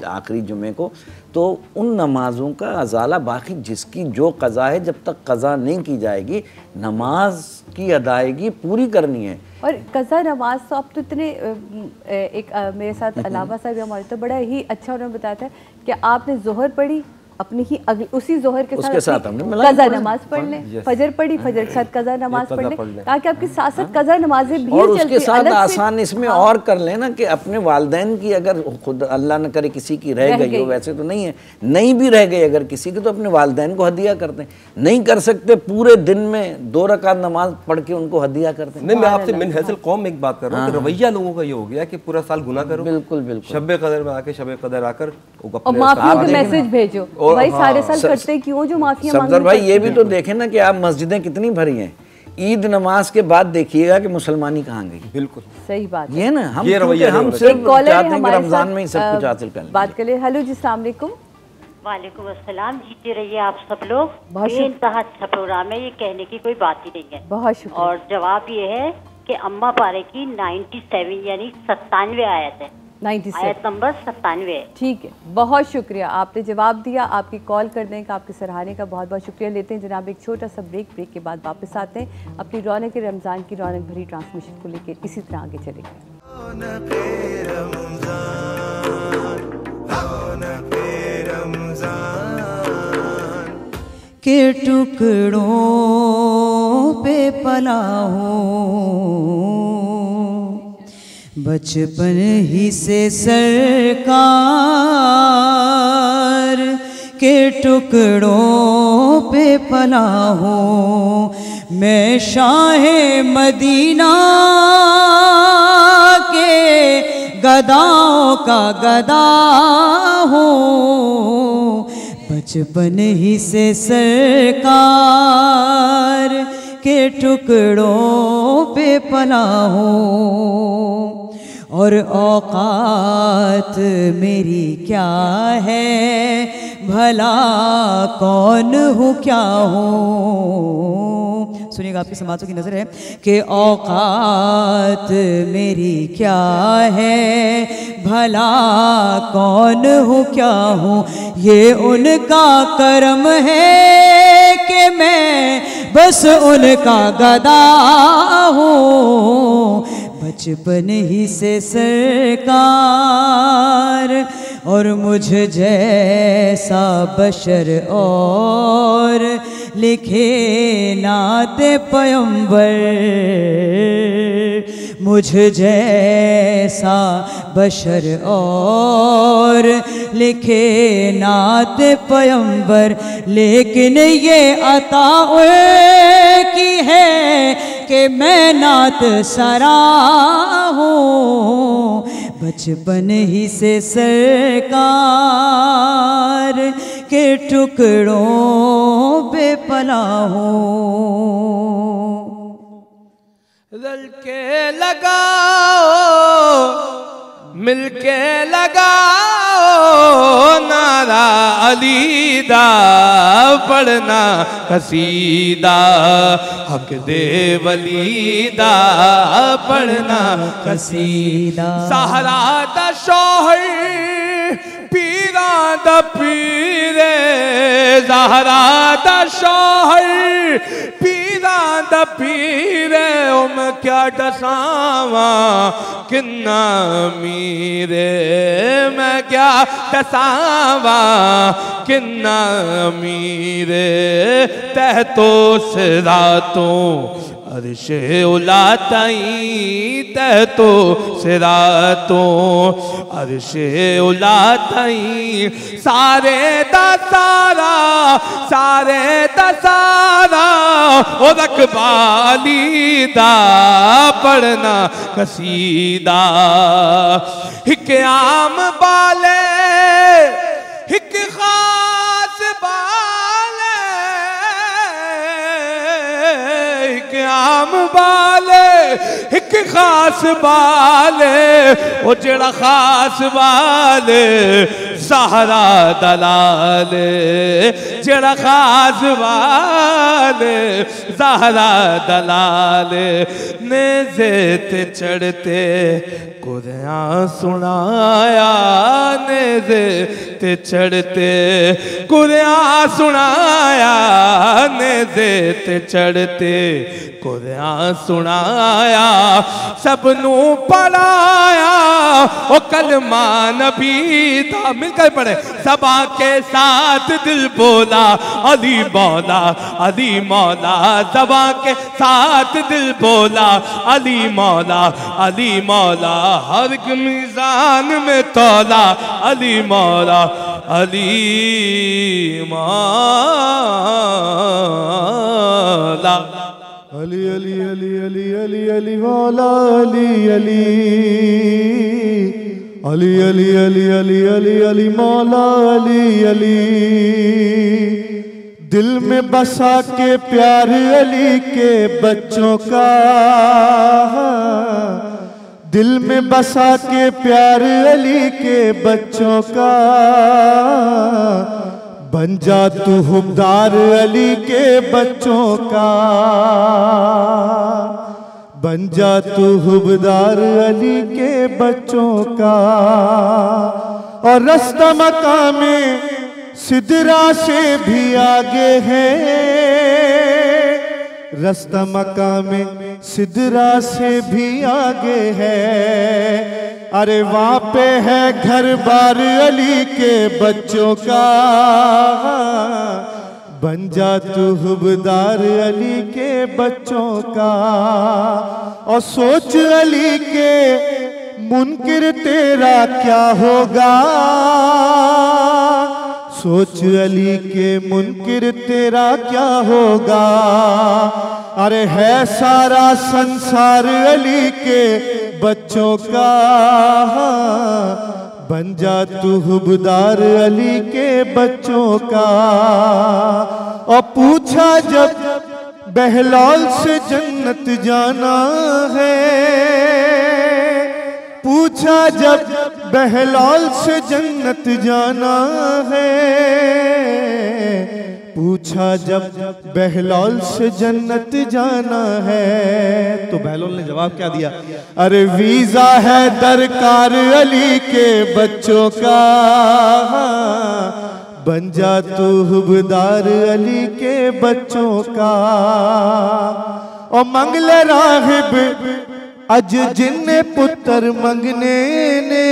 आखिरी जुमे को, तो उन नमाज़ों का अज़ाला, बाकी जिसकी जो क़ज़ा है जब तक क़ज़ा नहीं की जाएगी, नमाज की अदायगी पूरी करनी है। और कज़ा नमाज तो अब तो इतने मेरे साथ अलावा साहब हमारे तो बड़ा ही अच्छा उन्होंने बताया था कि आपने ज़ोहर पढ़ी, अपनी ही उसी जोहर के साथ हमने कज़ा नमाज पढ़ लें, फजर पढ़ी, फजर के साथ कज़ा नमाज पढ़ लें, ताकि आपकी साथ साथ कज़ा नमाजें भी और उसके साथ आसान इसमें और कर लेना कि अपने वालिदैन की, अगर खुद अल्लाह न करे किसी की रह गई हो, वैसे तो नहीं है, नहीं भी रह गई अगर किसी की, तो अपने वालिदैन को हदिया करते हैं। नहीं कर सकते पूरे दिन में 2 रकात नमाज पढ़ के उनको हदिया करते हैं। नहीं, मैं आपसे मिन हैसल कौम एक बात कर रहा हूँ, रवैया लोगों का ये हो गया कि पूरा साल गुनाह करो, बिल्कुल बिल्कुल, शब कदर में आके शब कदर आकर माफियों के मैसेज भेजो, भाई सारे साल करते क्यों जो माफिया मांगते। सफदर भाई ये भी तो देखें ना कि आप मस्जिदें कितनी भरी हैं, ईद नमाज के बाद देखिएगा कि मुसलमानी कहाँ गई। बिल्कुल सही बात ये ना, हम सिर्फ चाहते हैं कि रमजान में ही सब कुछ हासिल कर लें। बात कर ले। हेलो जी, अस्सलाम वालेकुम। वालेकुम अस्सलाम, जीते रहिए आप सब लोग। बेइंतहा अच्छा प्रोग्राम है, ये कहने की कोई बात ही नहीं है। बहुत शुक्रिया। और जवाब ये है कि अम्मा पारे की 97 यानी 97 आयत है, 97 आयत नंबर 97 है। ठीक है, बहुत शुक्रिया, आपने जवाब दिया। आपकी कॉल करने का, आपके सराहने का बहुत बहुत शुक्रिया। लेते हैं जनाब एक छोटा सा ब्रेक के बाद वापस आते हैं अपनी रौनक रमज़ान की रौनक भरी ट्रांसमिशन को लेकर इसी तरह आगे चलेंगे। के टुकड़ों पे पला हूँ, बचपन ही से सरकार के टुकड़ों पे पला हूँ, मैं शाहे मदीना के गदाओं का गदा हूँ, बचपन ही से सरकार के टुकड़ों पे पला हूँ, और औकात मेरी क्या है, भला कौन हूँ क्या हूँ। सुनिएगा, आपकी समातों की नज़र है कि औकात मेरी क्या है, भला कौन हूँ क्या हूँ। ये उनका करम है कि मैं बस उनका गदा हूँ, बचपन ही से सरकार, और मुझ जैसा बशर और लिखे नाते पैगंबर, मुझ जैसा बशर और लिखे नात पैगंबर, लेकिन ये अता की है कि मैं नात सरा हूँ। बचपन ही से सरकार के टुकड़ों पे पला हूँ। रल के लगाओ मिलके लगाओ नारा अलीदा, पढ़ना कसीदा हक दे वलीदा, पढ़ना कसीदा। सहारा दा शोहर पीरा दा पीरे, ज़हरा दा शोहर पीरा दा पीरे, उम क्या दसावा किन्ना मीरे, मैं क्या दसावा किन्ना मीरे। तह तो सिरातों अर्शे उलाताई, तह तो सिरातों अर्शे उलाताई, सारे दा सारा सारे दा सारा ओ रकबाली दा, पढ़ना कसीदा। हिक आम बाले हिक खास बाले, हिक आम बाले हिक खास बाले, ओ जेड़ा खास बाले सहारा दलाले, जेड़ा खास बाले सहारा दलाले। नेज़े ते चढ़ते कुरान सुनाया, नेज़े ते चढ़ते कुरान सुनाया, नेज़े ते चढ़ते कुरान सुनाया, सबनू पढ़ाया ओ कलमा नबी था। मिलकर पढ़े। सबा के साथ दिल बोला अली मौला, अली मौला, सबा के साथ दिल बोला अली मौला, अली मौला, हर मिजान में तौला अली मौला, अली मौला। अली अली अली अली अली अली मौला, अली अली अली अली अली अली अली अली मौला, अली अली। दिल में बसा के प्यार अली के बच्चों का, दिल में बसा के प्यार अली के बच्चों का, बन जा तू हुबदार अली के बच्चों का, बन जा तू हुबदार अली के बच्चों का। और रास्ता मकामे सिदरा से भी आगे है, रास्ता मकामे सिदरा से भी आगे है। अरे वहाँ पे है घर बार अली के बच्चों का, बन जा तू हुबदार अली के बच्चों का। और सोच अली के मुनकिर तेरा क्या होगा, सोच अली के मुनकिर तेरा क्या होगा। अरे है सारा संसार अली के बच्चों का, बन जा तू हुबदार अली के बच्चों का। और पूछा जब बहलौल से जन्नत जाना है, पूछा जब बहलौल से जन्नत जाना है, पूछा जब बहलौल से जन्नत जाना है। तो बहलौल ने जवाब क्या दिया, अरे वीजा है दरकार अली के बच्चों का, बन जा तू हुबदार अली के बच्चों का। और मंगले राहिब अज जिन्ने पुत्र मंगने ने,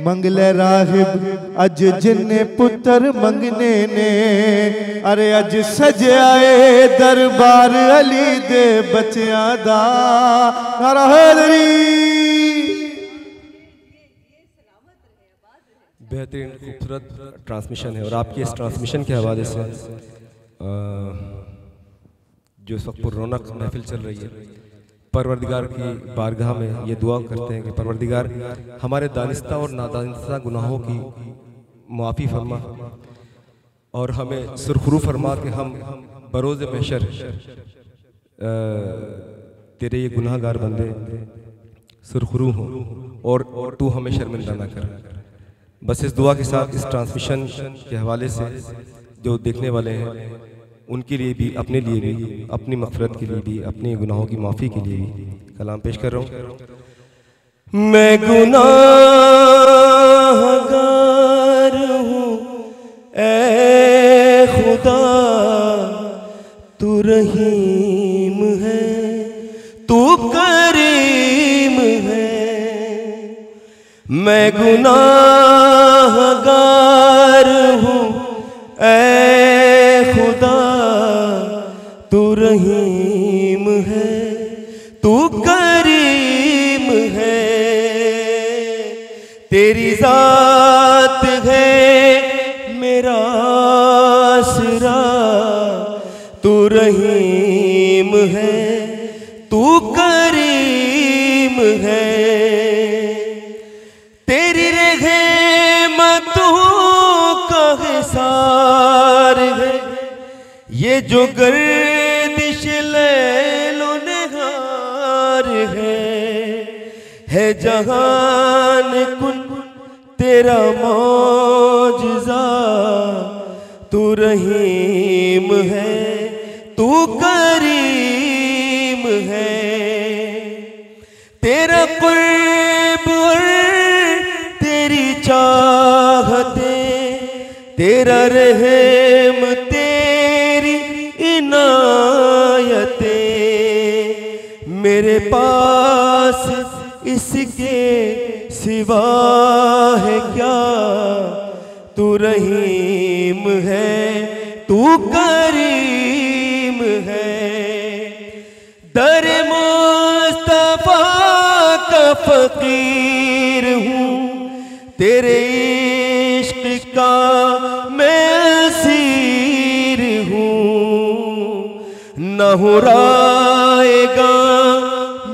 मंगले राहिब अज जिन्ने पुत्र मंगने ने, अरे अज सजाए दरबार अली दे बच्चियां दा। नारा हैदरी। बेहतरीन खूबसूरत ट्रांसमिशन है और आपकी इस ट्रांसमिशन के हवाले से जो इस वक्त रौनक महफिल चल रही है, परवरदिगार की बारगाह में ये दुआ करते हैं कि परवरदिगार हमारे दानिस्ता और नादानिस्ता गुनाहों की माफ़ी फरमा और हमें सुरखरू फरमा कि हम बरोज़ महशर तेरे ये गुनाहगार बंदे सुरखरू हों और तू हमें शर्मिंदा ना कर। बस इस दुआ के साथ इस ट्रांसमिशन के हवाले से जो देखने वाले हैं उनके लिए भी, अपने लिए भी, अपनी मग़फ़िरत के लिए भी, अपने गुनाहों की माफ़ी के लिए भी कलाम पेश कर रहा हूँ। मैं गुनाहगार हूँ ऐ खुदा, तू रहीम है, तू करीम है। मैं गुनाहगार हूँ ऐ खुदा, तू रहीम है, तू करीम है। तेरी ज़ात है मेरा आसरा, तू रहीम है, तू करीम है। तेरी रहमतों का हिसार है ये जो गर्दिश लैलो नहार है जहान कुन तेरा मौजज़ा। तू रहीम है, तू करीम है। तेरा क़ुर्ब और तेरी चाहते, तेरा रहम तेरी इनायते, मेरे पास इसके सिवा है क्या। तू रहीम है, तू करीम है। दर मुस्तफा का फकीर हूँ, तेरे इश्क का मैं असीर हूँ। न हुराएगा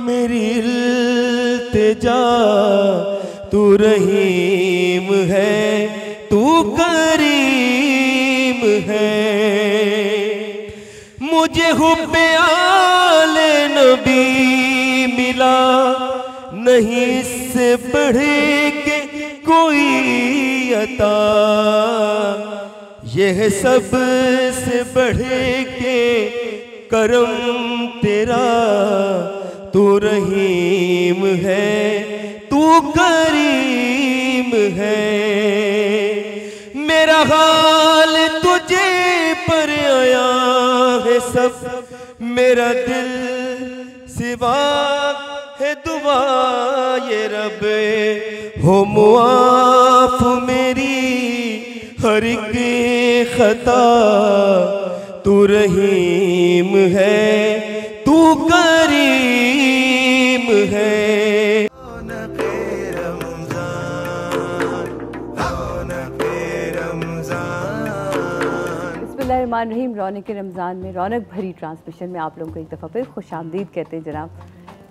मेरी इल्तिजा, तू रहीम है, तू करीम है। मुझे हुब्बे आले नबी मिला, नहीं इससे बढ़ के कोई अता। यह सब से बढ़ के करम तेरा, तू रहीम है, तू करीम है। मेरा हाल तुझे पर आया है सब, मेरा दिल सिवा है दुआ ये रब। हो मुआफ मेरी हर एक खता, तू रहीम है, तू करीम है। बिस्मिल्लाहिर्रहमानिर्रहीम। रौनक रमज़ान में रौनक भरी ट्रांसमिशन में आप लोगों को एक दफ़ा फिर खुशामदीद कहते हैं जनाब।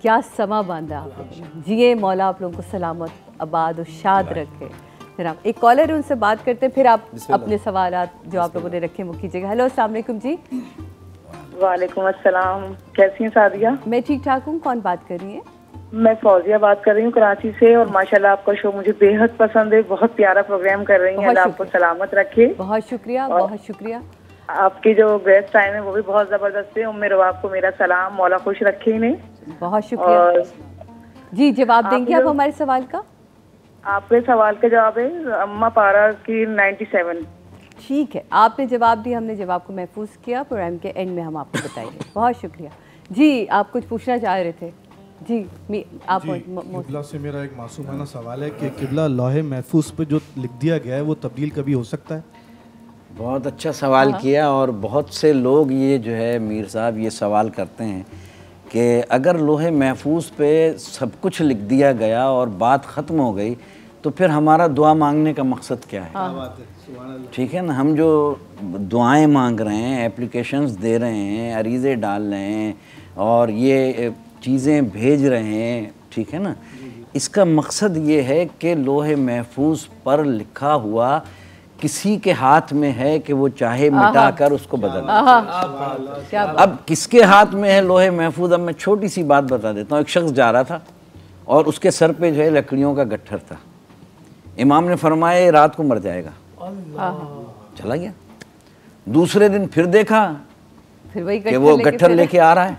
क्या समा बांधा आप लोगों ने, जिए मौला आप लोगों को सलामत आबाद और शाद रखे। जनाब एक कॉलर है, उनसे बात करते हैं, फिर आप अपने सवाल जो आप लोगों ने रखे वो कीजिएगा। हेलो अस्सलाम वालेकुम जी। वालेकुम अस्सलाम, कैसी हैं सादिया? मैं ठीक ठाक हूँ, कौन बात कर रही है? मैं फौजिया बात कर रही हूँ कराची से, और माशाल्लाह आपका शो मुझे बेहद पसंद है, बहुत प्यारा प्रोग्राम कर रही हैं, अल्लाह आपको सलामत रखे। बहुत शुक्रिया, बहुत शुक्रिया। आपके जो गेस्ट आए हैं वो भी बहुत जबरदस्त है। उम्मीद है आपको मेरा सलाम, मौला खुश रखे इन्हें। बहुत शुक्रिया। और जी जवाब देंगे आप हमारे सवाल का? आपके सवाल का जवाब है अम्मा पारा की 97। ठीक है, आपने जवाब दिया, हमने जवाब को महफूज किया, प्रोग्राम के एंड में हम आपको बताएंगे। बहुत शुक्रिया जी। आप कुछ पूछना चाह रहे थे? जी आप किबला से मेरा एक मासूमाना सवाल है कि किबला लौहे महफूज पे जो लिख दिया गया है वो तब्दील कभी हो सकता है? बहुत अच्छा सवाल किया। और बहुत से लोग ये जो है मीर साहब ये सवाल करते हैं कि अगर लोहे महफूज पे सब कुछ लिख दिया गया और बात ख़त्म हो गई तो फिर हमारा दुआ मांगने का मकसद क्या है? ठीक है ना, हम जो दुआएं मांग रहे हैं, एप्लीकेशंस दे रहे हैं, अरीज़े डाल रहे हैं और ये चीज़ें भेज रहे हैं, ठीक है ना, इसका मकसद ये है कि लोहे महफूज पर लिखा हुआ किसी के हाथ में है कि वो चाहे मिटाकर उसको बदल। अब किसके हाथ में है लोहे महफूज? अब मैं छोटी सी बात बता देता हूँ। एक शख्स जा रहा था और उसके सर पे जो है लकड़ियों का गट्ठर था। इमाम ने फरमाया ये रात को मर जाएगा, चला गया। दूसरे दिन फिर देखा फिर वही कि वो गट्ठर लेके आ रहा है।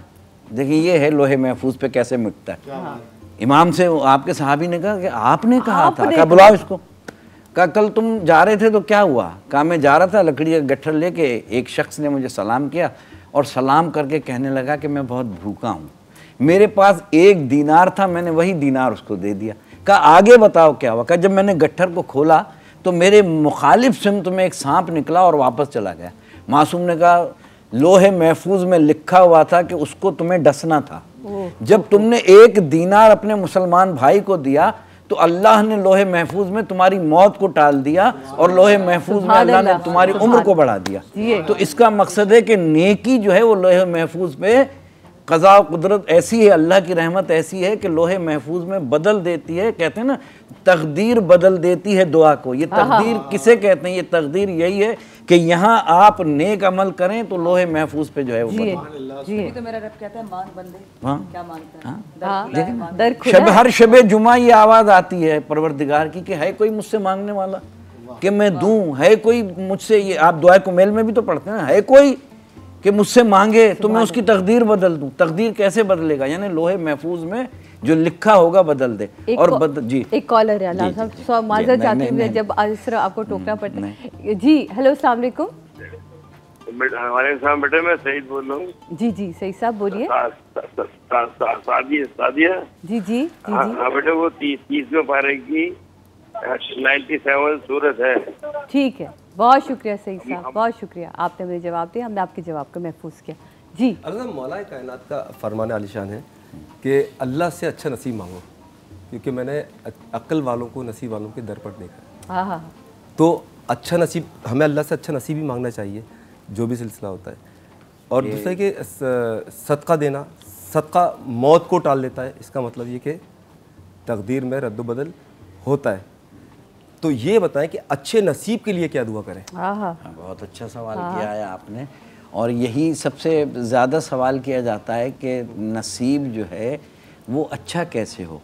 देखिए ये है लोहे महफूज पे कैसे मिटता है। इमाम से आपके सहाबी ने कहा कि आपने कहा था, कहा बुलाओ इसको। कहा कल तुम जा रहे थे तो क्या हुआ? कहा मैं जा रहा था लकड़ी का गट्ठर लेके, एक शख्स ने मुझे सलाम किया और सलाम करके कहने लगा कि मैं बहुत भूखा हूँ। मेरे पास 1 दीनार था, मैंने वही दीनार उसको दे दिया। कहा आगे बताओ क्या हुआ? कहा जब मैंने गट्ठर को खोला तो मेरे मुखालिफ सिमत में एक सांप निकला और वापस चला गया। मासूम ने कहा लोहे महफूज में लिखा हुआ था कि उसको तुम्हें डसना था। जब तुमने 1 दीनार अपने मुसलमान भाई को दिया तो अल्लाह ने लोहे महफूज में तुम्हारी मौत को टाल दिया और लोहे महफूज में अल्लाह ने तुम्हारी उम्र को बढ़ा दिया। तो इसका मकसद है कि नेकी जो है वो लोहे महफूज पे क़ज़ा कुदरत ऐसी है, अल्लाह की रहमत ऐसी है कि लोहे महफूज में बदल देती है। कहते हैं ना तकदीर बदल देती है दुआ को। ये तकदीर किसे कहते हैं? ये तकदीर यही है कि यहाँ आप नेक अमल करें तो लोहे महफूज पे जो है वो तो मेरा रब कहता है मांग बंदे, क्या मांगता है? हर शबे जुमा ये आवाज़ आती है परवरदिगार की कि है कोई मुझसे मांगने वाला कि मैं दूं? है कोई मुझसे? ये आप दुआ कुमेल में भी तो पढ़ते हैं, है कोई कि मुझसे मांगे तो मैं उसकी तकदीर बदल दूं। तकदीर कैसे बदलेगा? यानी लोहे महफूज में जो लिखा होगा बदल दे। और जी एक कॉलर है अल्लाह साहब, माजरत चाहती हूं जब इस तरह आपको टोकना पड़ता है। जी हेलो अस्सलाम वालेकुम। हमारे साथ बेटे मैं सईद बोल रहा हूँ। जी जी सईद साहब बोलिए। सादिया जी जी हाँ बेटे वो 30 पारे की 97 सूरत है। ठीक है, बहुत शुक्रिया सईद साहब, बहुत शुक्रिया, आपने मुझे जवाब दिया, हमने आपके जवाब को महफूज किया। जी अल्लाह मौला कायनात का फरमान आलिशान है कि अल्लाह से अच्छा नसीब मांगो, क्योंकि मैंने अक्ल वालों को नसीब वालों के दर पर देखा है। तो अच्छा नसीब, हमें अल्लाह से अच्छा नसीब ही मांगना चाहिए जो भी सिलसिला होता है। और दूसरा कि सदका देना, सदका मौत को टाल देता है। इसका मतलब ये कि तकदीर में रद्द-बदल होता है। तो ये बताएं कि अच्छे नसीब के लिए क्या दुआ करें? बहुत अच्छा सवाल किया है आपने। और यही सबसे ज़्यादा सवाल किया जाता है कि नसीब जो है वो अच्छा कैसे हो।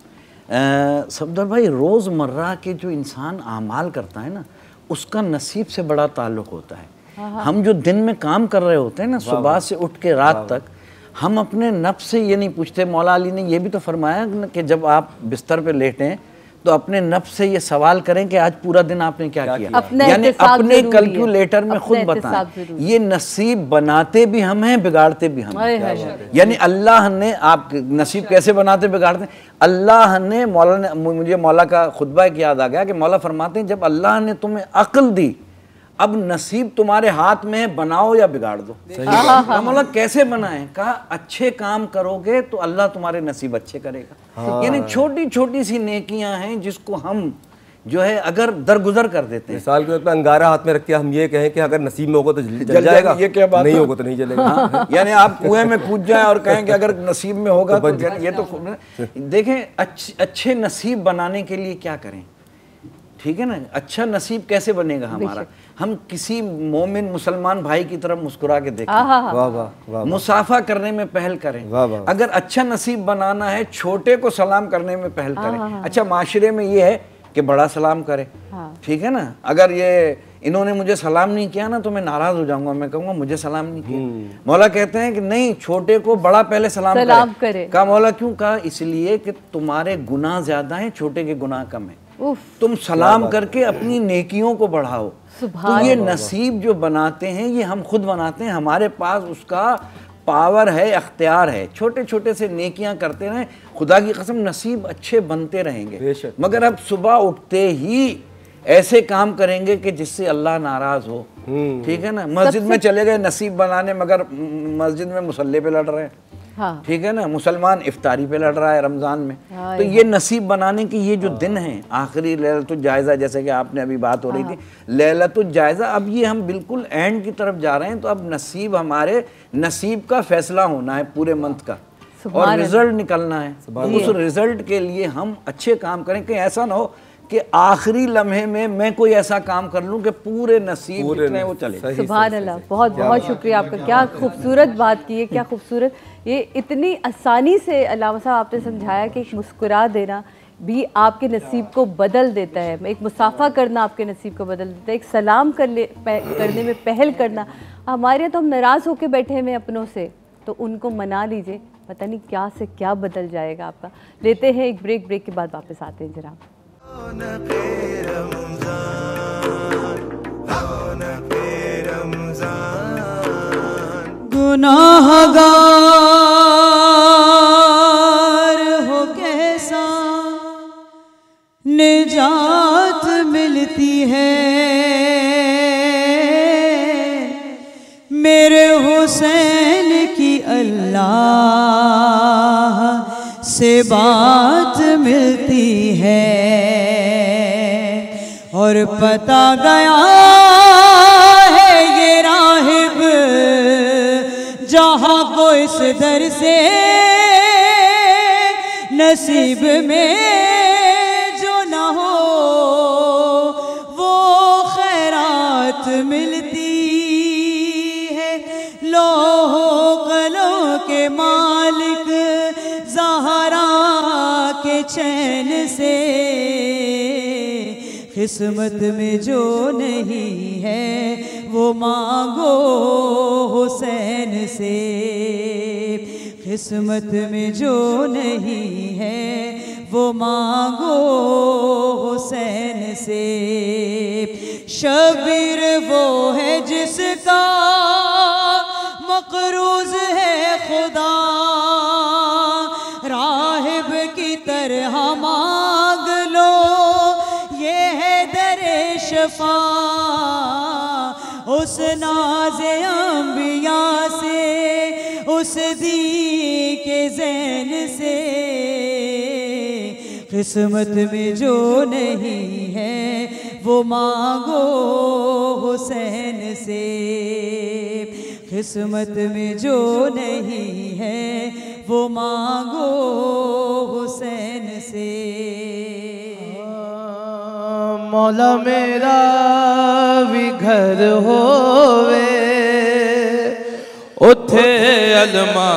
सफदर भाई, रोज़मर्रा के जो इंसान आमाल करता है ना, उसका नसीब से बड़ा ताल्लुक़ होता है। हम जो दिन में काम कर रहे होते हैं ना, सुबह से उठ के रात तक, हम अपने नफ्स से ये नहीं पूछते। मौला अली ने ये भी तो फरमाया कि जब आप बिस्तर पे लेटें तो अपने नफ्स से ये सवाल करें कि आज पूरा दिन आपने क्या किया, यानी अपने कैलकुलेटर में खुद बताएं। ये नसीब बनाते भी हम हैं, बिगाड़ते भी हम हैं। यानी अल्लाह ने, आप नसीब कैसे बनाते बिगाड़ते? अल्लाह ने, मौला ने, मुझे मौला का खुतबा एक याद आ गया कि मौला फरमाते हैं जब अल्लाह ने तुम्हें अक्ल दी, अब नसीब तुम्हारे हाथ में है, बनाओ या बिगाड़ दो। मौला कैसे बनाएं? कहा अच्छे काम करोगे तो अल्लाह तुम्हारे नसीब अच्छे करेगा। यानी छोटी छोटी सी नेकियां हैं जिसको हम जो है अगर दरगुजर कर देते हैं। मिसाल के तौर पर अंगारा हाथ में रख के हम ये कहें कि अगर नसीब में होगा तो जल जाएगा, ये क्या बात? नहीं होगा तो नहीं जलेगा। यानी आप कुएं में कूद जाएं और कहें कि अगर नसीब में होगा तो ये तो देखें। अच्छे नसीब बनाने के लिए क्या करें? ठीक है ना, अच्छा नसीब कैसे बनेगा हमारा? हम किसी मोमिन मुसलमान भाई की तरफ मुस्कुरा के देखें, मुसाफा करने में पहल करें। अगर अच्छा नसीब बनाना है, छोटे को सलाम करने में पहल करें। अच्छा, माशरे में ये है कि बड़ा सलाम करे, ठीक है ना। अगर ये इन्होंने मुझे सलाम नहीं किया ना तो मैं नाराज हो जाऊंगा, मैं कहूँगा मुझे सलाम नहीं किया। मौला कहते हैं कि नहीं, छोटे को बड़ा पहले सलाम करे। कहा मौला क्यों? कहा इसलिए कि तुम्हारे गुनाह ज्यादा हैं, छोटे के गुनाह कम है। तुम सलाम करके अपनी नेकियों को बढ़ाओ। तो ये नसीब जो बनाते हैं ये हम खुद बनाते हैं, हमारे पास उसका पावर है, अख्तियार है। छोटे छोटे से नेकियां करते रहें, खुदा की कसम नसीब अच्छे बनते रहेंगे। मगर अब सुबह उठते ही ऐसे काम करेंगे कि जिससे अल्लाह नाराज हो, ठीक है ना। मस्जिद में चले गए नसीब बनाने, मगर मस्जिद में मुसल्ले पे लड़ रहे हैं, हाँ। ठीक है ना। मुसलमान इफ्तारी पे लड़ रहा है रमज़ान में, हाँ। तो ये नसीब बनाने की ये जो दिन है आखिरी लैलतुल जायज़ा, जैसे कि आपने अभी बात हो रही थी लैलतुल जायज़ा, अब ये हम बिल्कुल एंड की तरफ जा रहे हैं। तो अब नसीब, हमारे नसीब का फैसला होना है पूरे मंथ का, और रिजल्ट निकलना है। उस रिजल्ट के लिए हम अच्छे काम करें, कि ऐसा ना हो कि आखिरी लम्हे में मैं कोई ऐसा काम कर लूं कि पूरे नसीब जितने वो चले। सुभान अल्लाह, बहुत बहुत शुक्रिया आपका, क्या खूबसूरत बात की है, क्या खूबसूरत। ये इतनी आसानी से अल्लामा साहब आपने समझाया कि मुस्कुरा देना भी आपके नसीब को बदल देता है, एक मुसाफा करना आपके नसीब को बदल देता है, एक सलाम करने में पहल करना। हमारे यहाँ तो हम नाराज़ होकर बैठे हैं अपनों से, तो उनको मना लीजिए, पता नहीं क्या से क्या बदल जाएगा आपका। लेते हैं एक ब्रेक, ब्रेक के बाद वापस आते हैं जनाब। गुनाहगार हो कैसा निजात मिलती है, मेरे हुसैन की अल्लाह से बात मिलती है। और पता गया है ये राहिब जहाँ को इस दर से नसीब में जो न हो वो खैरात मिलती है। लोहो कलों के मालिक ज़हरा के चैन से, किस्मत में जो नहीं है वो मांगो हुसैन से। किस्मत में जो नहीं है वो मांगो हुसैन से। शबीर वो है जिसका मक़रूज़ है खुदा, राहिब की तरह मांग लो ये है दरे शफा। उस नाज़े अंबिया से, उस दी के ज़ैन से, किस्मत में जो नहीं है वो मांगो हुसैन से। किस्मत में जो नहीं है वो मांगो हुसैन से। मौला मेरा भी घर होवे, उथे अलमा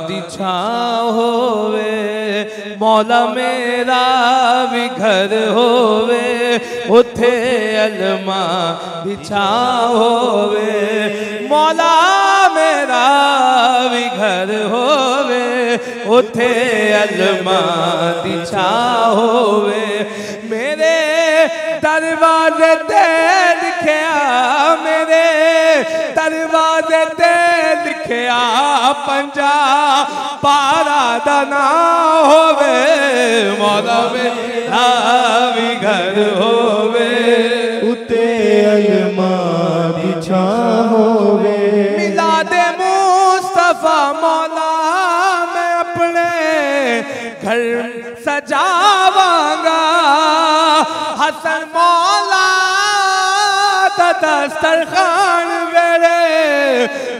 दी छां होवे। मौला मेरा भी घर होवे, उथे अलमा दी छां होवे। मौला मेरा भी घर होवे, उथे अलमा दी छां होवे। मेरे दरवाजे ते लिखिया, मेरे दरवाजे ते लिखिया पंजा पारा दा ना होवे। मौला मेरा भी घर होवे, उते अलमा दी छां होवे। मिलादे मुस्तफा मौला मैं अपने घर सजावांगा। हसन मौला दा दस्तरखान वेड़े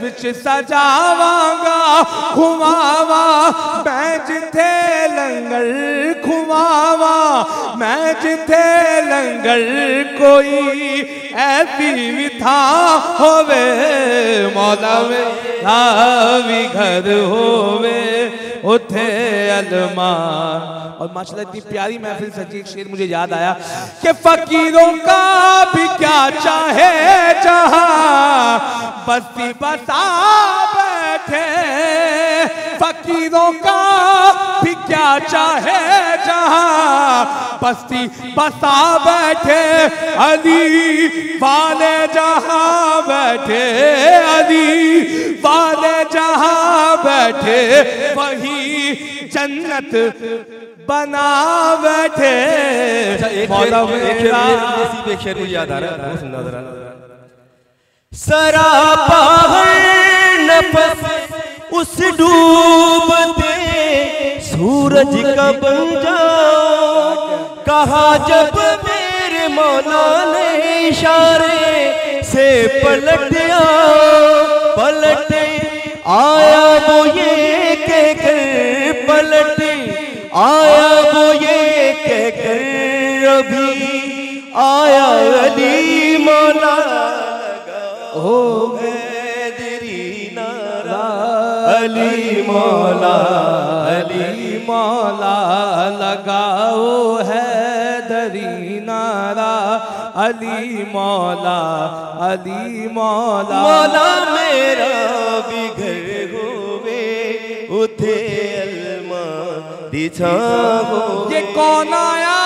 विच सजावांगा। खुमावा मैं जिथे लंगर, खुमावा मैं जिथे लंगर, कोई ऐसी भी था होवे। मौला मेरा भी घर होवे, उथे अलमा। और माशाल्लाह इतनी प्यारी महफिल सजी, एक शेर मुझे याद आया कि फकीरों का भी क्या चाहे जहां बस्ती बसा बैठे। फकीरों का भी क्या चाहे जहां बस्ती बसा बैठे। अली वाले जहां बैठे, अली वाले जहां जन्नत बना बैठे। एक शेर मुझे याद आ रहा है, सुनना जरा। सरापा नफस उस डूबते सूरज का बन जाओ, कहा जब मेरे मौला ने इशारे से पलट आया वो ये कहकर पलट आया वो ये कहकर अभी आया अली मौला हो हैदरी नारा अली मौला लगाओ हैदरी नारा अली मौला मौला मेरा बिघर होवे उठे अलमा दिछा हो। ये कौन आया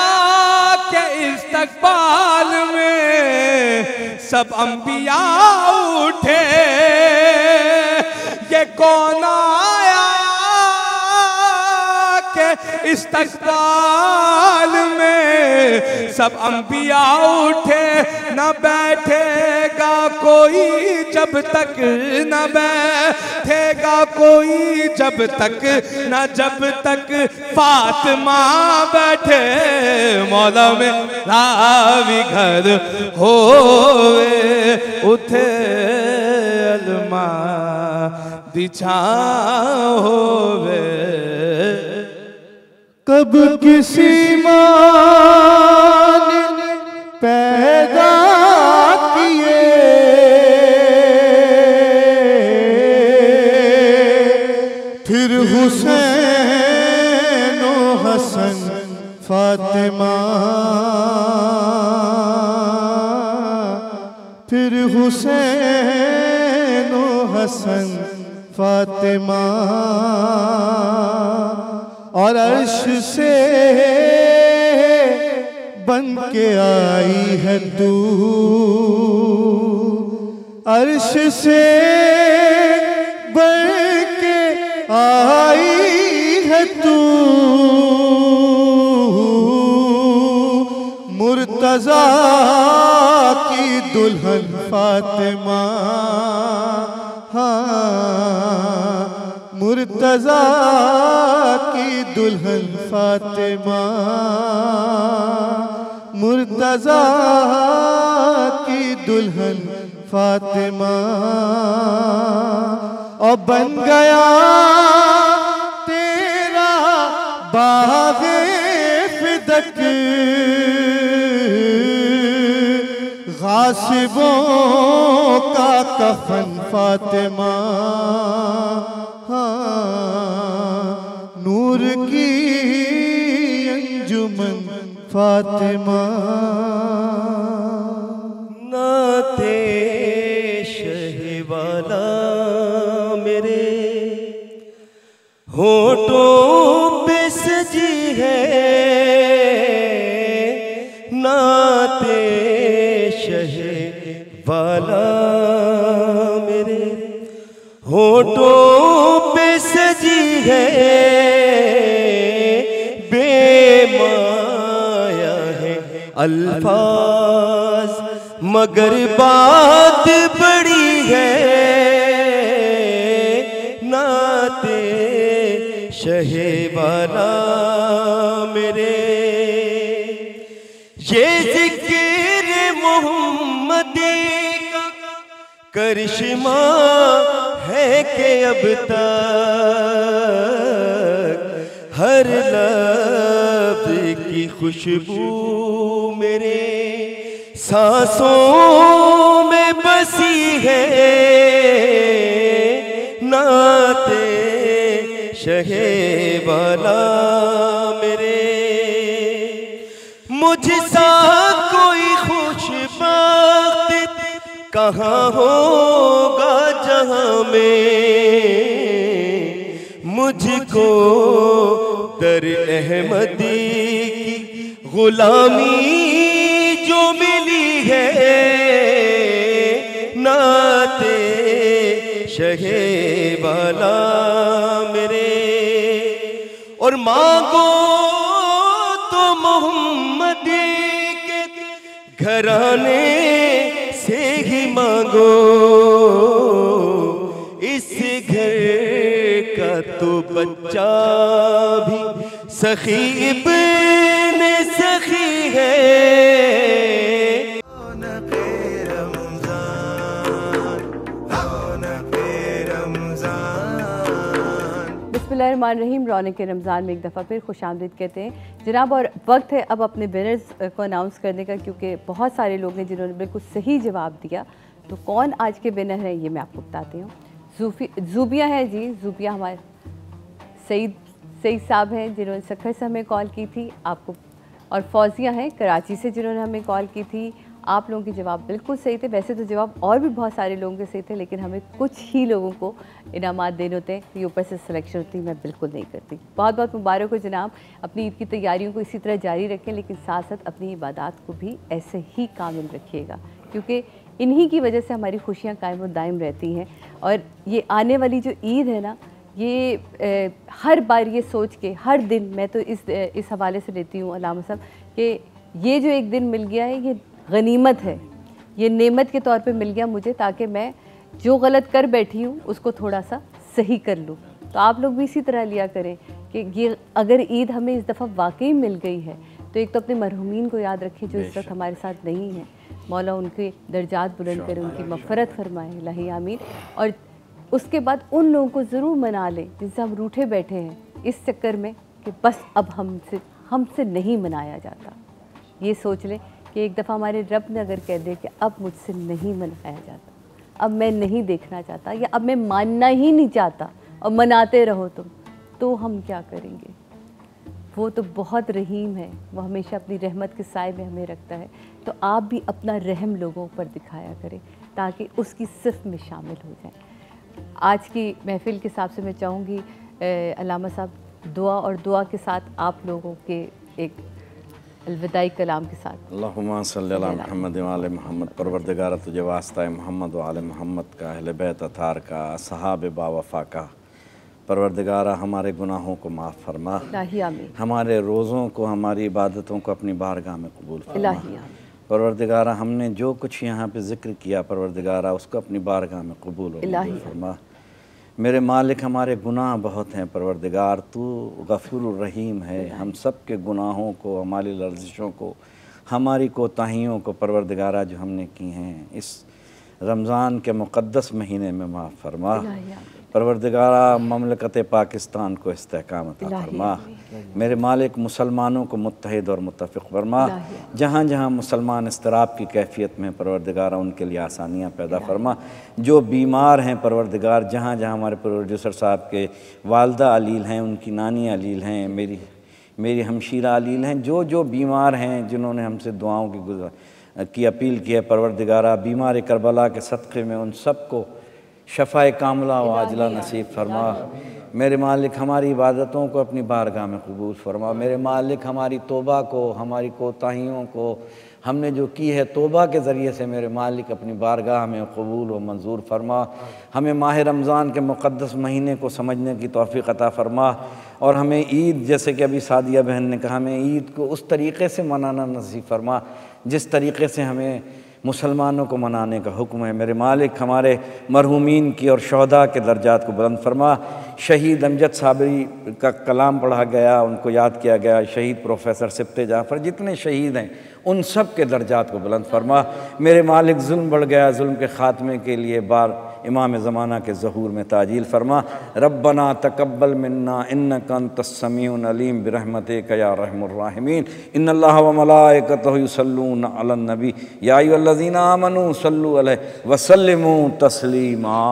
के इस्तकबाल में सब अंबिया उठे। ये कौन आया के इस्तकबाल में सब अंबिया उठे। न बैठेगा कोई जब तक न बैठेगा कोई जब तक फातिमा बैठे। मौला में रावी घर होवे उठे अलमा बिछा होवे। कब किसी माँ ने पैदा किए फिर हुसैन ओ हसन फातिमा, फिर हुसैन ओ हसन फातिमा। और अर्श से बन के आई है तू, अर्श से बन के आई है तू। मुर्तजा की दुल्हन फातिमा, हाँ मुर्तजा की दुल्हन फातिमा, मुर्तजा की दुल्हन फातिमा। और बन गया तेरा बाग़े फिदक गासिबों का कफन फातिमा, नूर की अंजुमन फातिमा। नाते शहवाला मेरे होठों पे सजी है, नाते शहवाला मेरे होठों पे सजी है। बेमाया है अल्फाज मगर बात बड़ी है, नाते शहवाला मेरे। ये जिक्र मोहम्मदी का करिश्मा है कि अब तक हर लफ्ज़ की खुशबू मेरे सांसों में बसी है, नाते शहवाला मेरे। मुझसा कोई खुशबख्त कहाँ होगा जहाँ में मुझको दर अहमदी की गुलामी जो मिली है, नाते शहवाला मेरे। और मांगो तो मोहम्मदी के घराने से ही मांगो, इस घर का तो बच्चा भी सखी इब्ने सखी है। बिस्मिल्लाहिर्रहमानिर्रहीम। रौनक रमज़ान में एक दफ़ा फिर खुशामदीद कहते हैं जनाब। और वक्त है अब अपने विनर्स को अनाउंस करने का, क्योंकि बहुत सारे लोग हैं जिन्होंने बिल्कुल सही जवाब दिया। तो कौन आज के विनर हैं ये मैं आपको बताती हूँ। ज़ूबिया है जी, ज़ूबिया हमारे सईद साहब हैं जिन्होंने सखर से हमें कॉल की थी आपको, और फौजिया हैं कराची से जिन्होंने हमें कॉल की थी। आप लोगों के जवाब बिल्कुल सही थे। वैसे तो जवाब और भी बहुत सारे लोगों के सही थे, लेकिन हमें कुछ ही लोगों को इनामात देने होते हैं, ये ऊपर से सिलेक्शन होती मैं बिल्कुल नहीं करती। बहुत बहुत मुबारक हो जनाब। अपनी ईद की तैयारियों को इसी तरह जारी रखें, लेकिन साथ साथ अपनी इबादत को भी ऐसे ही कामिल रखिएगा, क्योंकि इन्हीं की वजह से हमारी खुशियाँ कायम और दायम रहती हैं। और ये आने वाली जो ईद है ना, ये हर बार ये सोच के हर दिन मैं तो इस हवाले से लेती हूँ अल्लामा साहब कि ये जो एक दिन मिल गया है ये गनीमत है, ये नेमत के तौर पे मिल गया मुझे, ताकि मैं जो गलत कर बैठी हूँ उसको थोड़ा सा सही कर लूँ। तो आप लोग भी इसी तरह लिया करें कि ये अगर ईद हमें इस दफ़ा वाकई मिल गई है तो एक तो अपने मरहूमीन को याद रखें जो इस वक्त हमारे साथ नहीं हैं। मौला उनके दर्जात बुलंद करे, उनकी मग़फ़रत फरमाए, इलाही आमीन। और उसके बाद उन लोगों को ज़रूर मना लें जिनसे हम रूठे बैठे हैं इस चक्कर में कि बस अब हमसे नहीं मनाया जाता। ये सोच लें कि एक दफ़ा हमारे रब ने अगर कह दे कि अब मुझसे नहीं मनाया जाता, अब मैं नहीं देखना चाहता, या अब मैं मानना ही नहीं चाहता और मनाते रहो तुम, तो हम क्या करेंगे। वो तो बहुत रहीम है, वो हमेशा अपनी रहमत के साए में हमें रखता है। तो आप भी अपना रहम लोगों पर दिखाया करें ताकि उसकी सिर्फ में शामिल हो जाए। आज की महफिल के हिसाब से मैं चाहूँगी अल्लामा साहब दुआ, और दुआ के साथ आप लोगों के एक अलविदाई कलाम के साथ। अल्लाहुम्मा सल्ली अला मुहम्मद व आले मुहम्मद। परवरदिगार तुझे वास्ता है मोहम्मद व आले मोहम्मद का, अहले बैत अतार का, असहाब बावफ़ा का। परवरदिगारा हमारे गुनाहों को माफ़ फरमा, हमारे रोज़ों को, हमारी इबादतों को अपनी बारगाह में कबूल फरमा। परवरदिगारा हमने जो कुछ यहाँ पे ज़िक्र किया परवरदिगारा उसको अपनी बारगाह में कबूल फरमा। मेरे मालिक हमारे गुनाह बहुत हैं परवरदिगार, तू गफ़ूरुर रहीम है। हम सब के गुनाहों को, हमारी लर्जिशों को, हमारी कोताहियों को परवरदिगारा जो हमने की हैं इस रमज़ान के मुक़द्दस महीने में माफ़ फरमा। परवरदिगारा ममलकत पाकिस्तान को इस्तेहकाम अता फरमा। मेरे मालिक मुसलमानों को मुत्तहिद और मुत्तफ़िक़ फरमा। जहाँ जहाँ मुसलमान इस्तराब की कैफियत में परवरदिगारा उनके लिए आसानियाँ पैदा फरमा। जो बीमार हैं परवरदिगार, जहाँ जहाँ हमारे प्रोड्यूसर साहब के वालदा अलील हैं, उनकी नानी अलील हैं, मेरी हमशीरा अलील हैं, जो बीमार हैं जिन्होंने हमसे दुआओं की अपील की है परवरदिगारा, बीमार करबला के सदक़े में उन सब को शफ़ाए कामला व आजला नसीब फरमा। मेरे मालिक हमारी इबादतों को अपनी बारगाह में कबूल फरमा। मेरे मालिक हमारी तौबा को, हमारी कोताहियों को हमने जो की है तौबा के ज़रिए से मेरे मालिक अपनी बारगाह में कबूल व मंजूर फरमा। हमें माह रमज़ान के मुक़द्दस महीने को समझने की तौफ़ीक़ अता फरमा, और हमें ईद, जैसे कि अभी सादिया बहन ने कहा, हमें ईद को उस तरीक़े से मनाना नसीब फरमा जिस तरीक़े से हमें मुसलमानों को मनाने का हुक्म है। मेरे मालिक हमारे मरहूमीन की और शहदा के दर्जात को बुलंद फरमा। शहीद अमजद साबरी का कलाम पढ़ा गया, उनको याद किया गया। शहीद प्रोफेसर सिप्ते जाफ़र, जितने शहीद हैं उन सब के दर्जात को बुलंद फरमा। मेरे मालिक जुल्म बढ़ गया, जुल्म के ख़ात्मे के लिए बार इमाम ज़माना के ज़हूर में ताजील फरमा। रब्बना तक़ब्बल मिन्ना इन्नका अंतस समीउल अलीम बिरहमतिका या रहमुर राहिमीन। इन्नल्लाह व मलाइकतहु युसल्लूना अलन नबी या अय्युहल्लज़ीना आमनू सल्लु अलैहि व सल्लिमू तस्लीमा।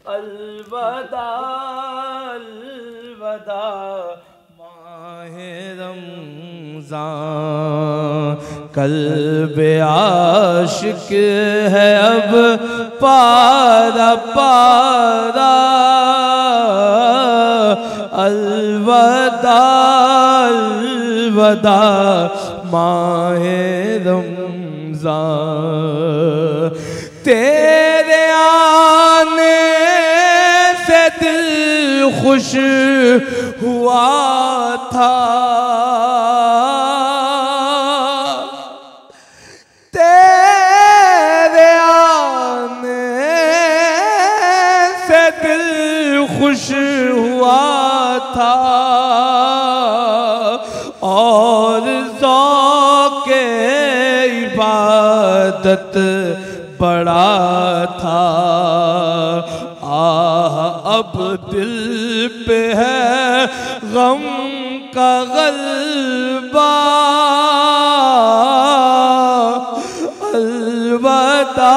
अलवदा अलवदा माहे रमज़ान। कल्बे आशिक है अब पारा पारा, अलवदा अलवदा माहे रमज़ान। तेरे आने से दिल खुश हुआ था, तेरे आने से दिल खुश हुआ था, और ज़ौक़े इबादत बड़ा था। आह अब दिल पे है गम का गलबा, अलवदा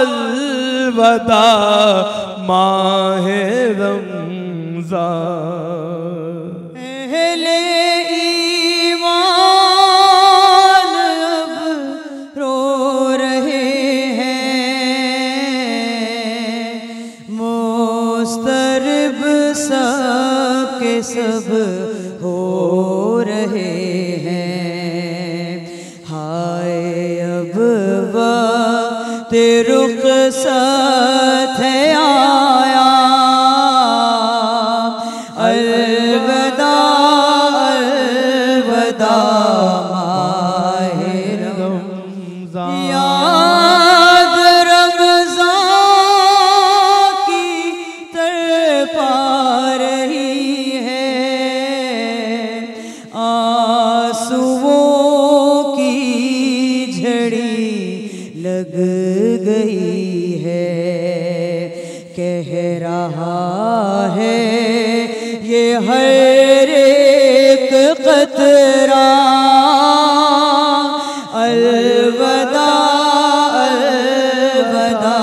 अलवदा माहे रमज़ान। अहले ईमान अब रो रहे हैं, मुस्तरब सब के सब हो रहे हैं। हाय अब वक्त रुख़सत है आया, अलविदा अलविदा माहे रमज़ान। याद रमज़ान की तड़पा रही है, आंसुओं की झड़ी लग गई है। कह रहा है ये हर एक क़तरा, अलविदा अलविदा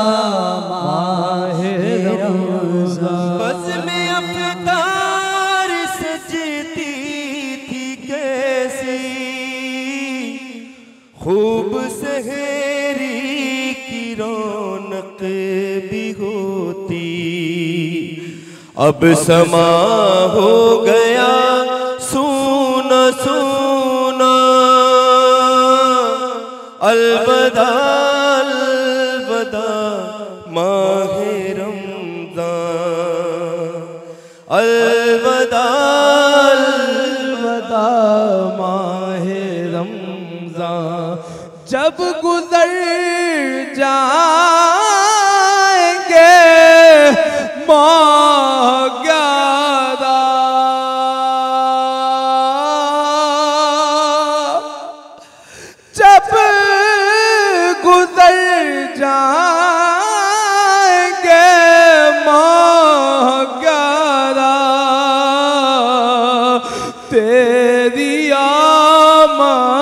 माहे रमज़ान। बस में अफ़तार सजती थी कैसी, खूब सहरी की रौनक भी होती। अब समा हो गया सूना सूना, अलविदा अलविदा माहे रमज़ान, अलविदा अलविदा माहे रमज़ान। जब गुज़र जाएंगे माह 11, जब गुज़र जाएंगे माह 11, तेरी आमद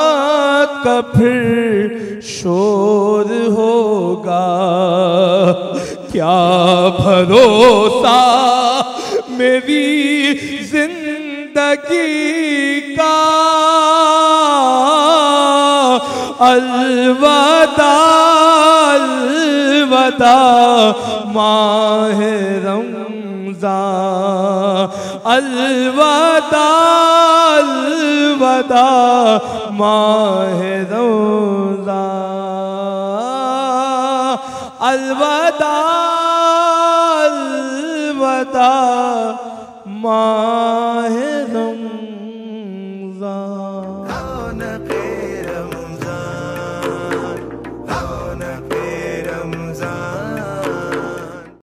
का फिर शोर होगा। क्या भरोसा मेरी जिंदगी का, अलविदा अलविदा माहे रमज़ान, अलविदा अलविदा माहे रमज़ान, अलविदा अलविदा माहे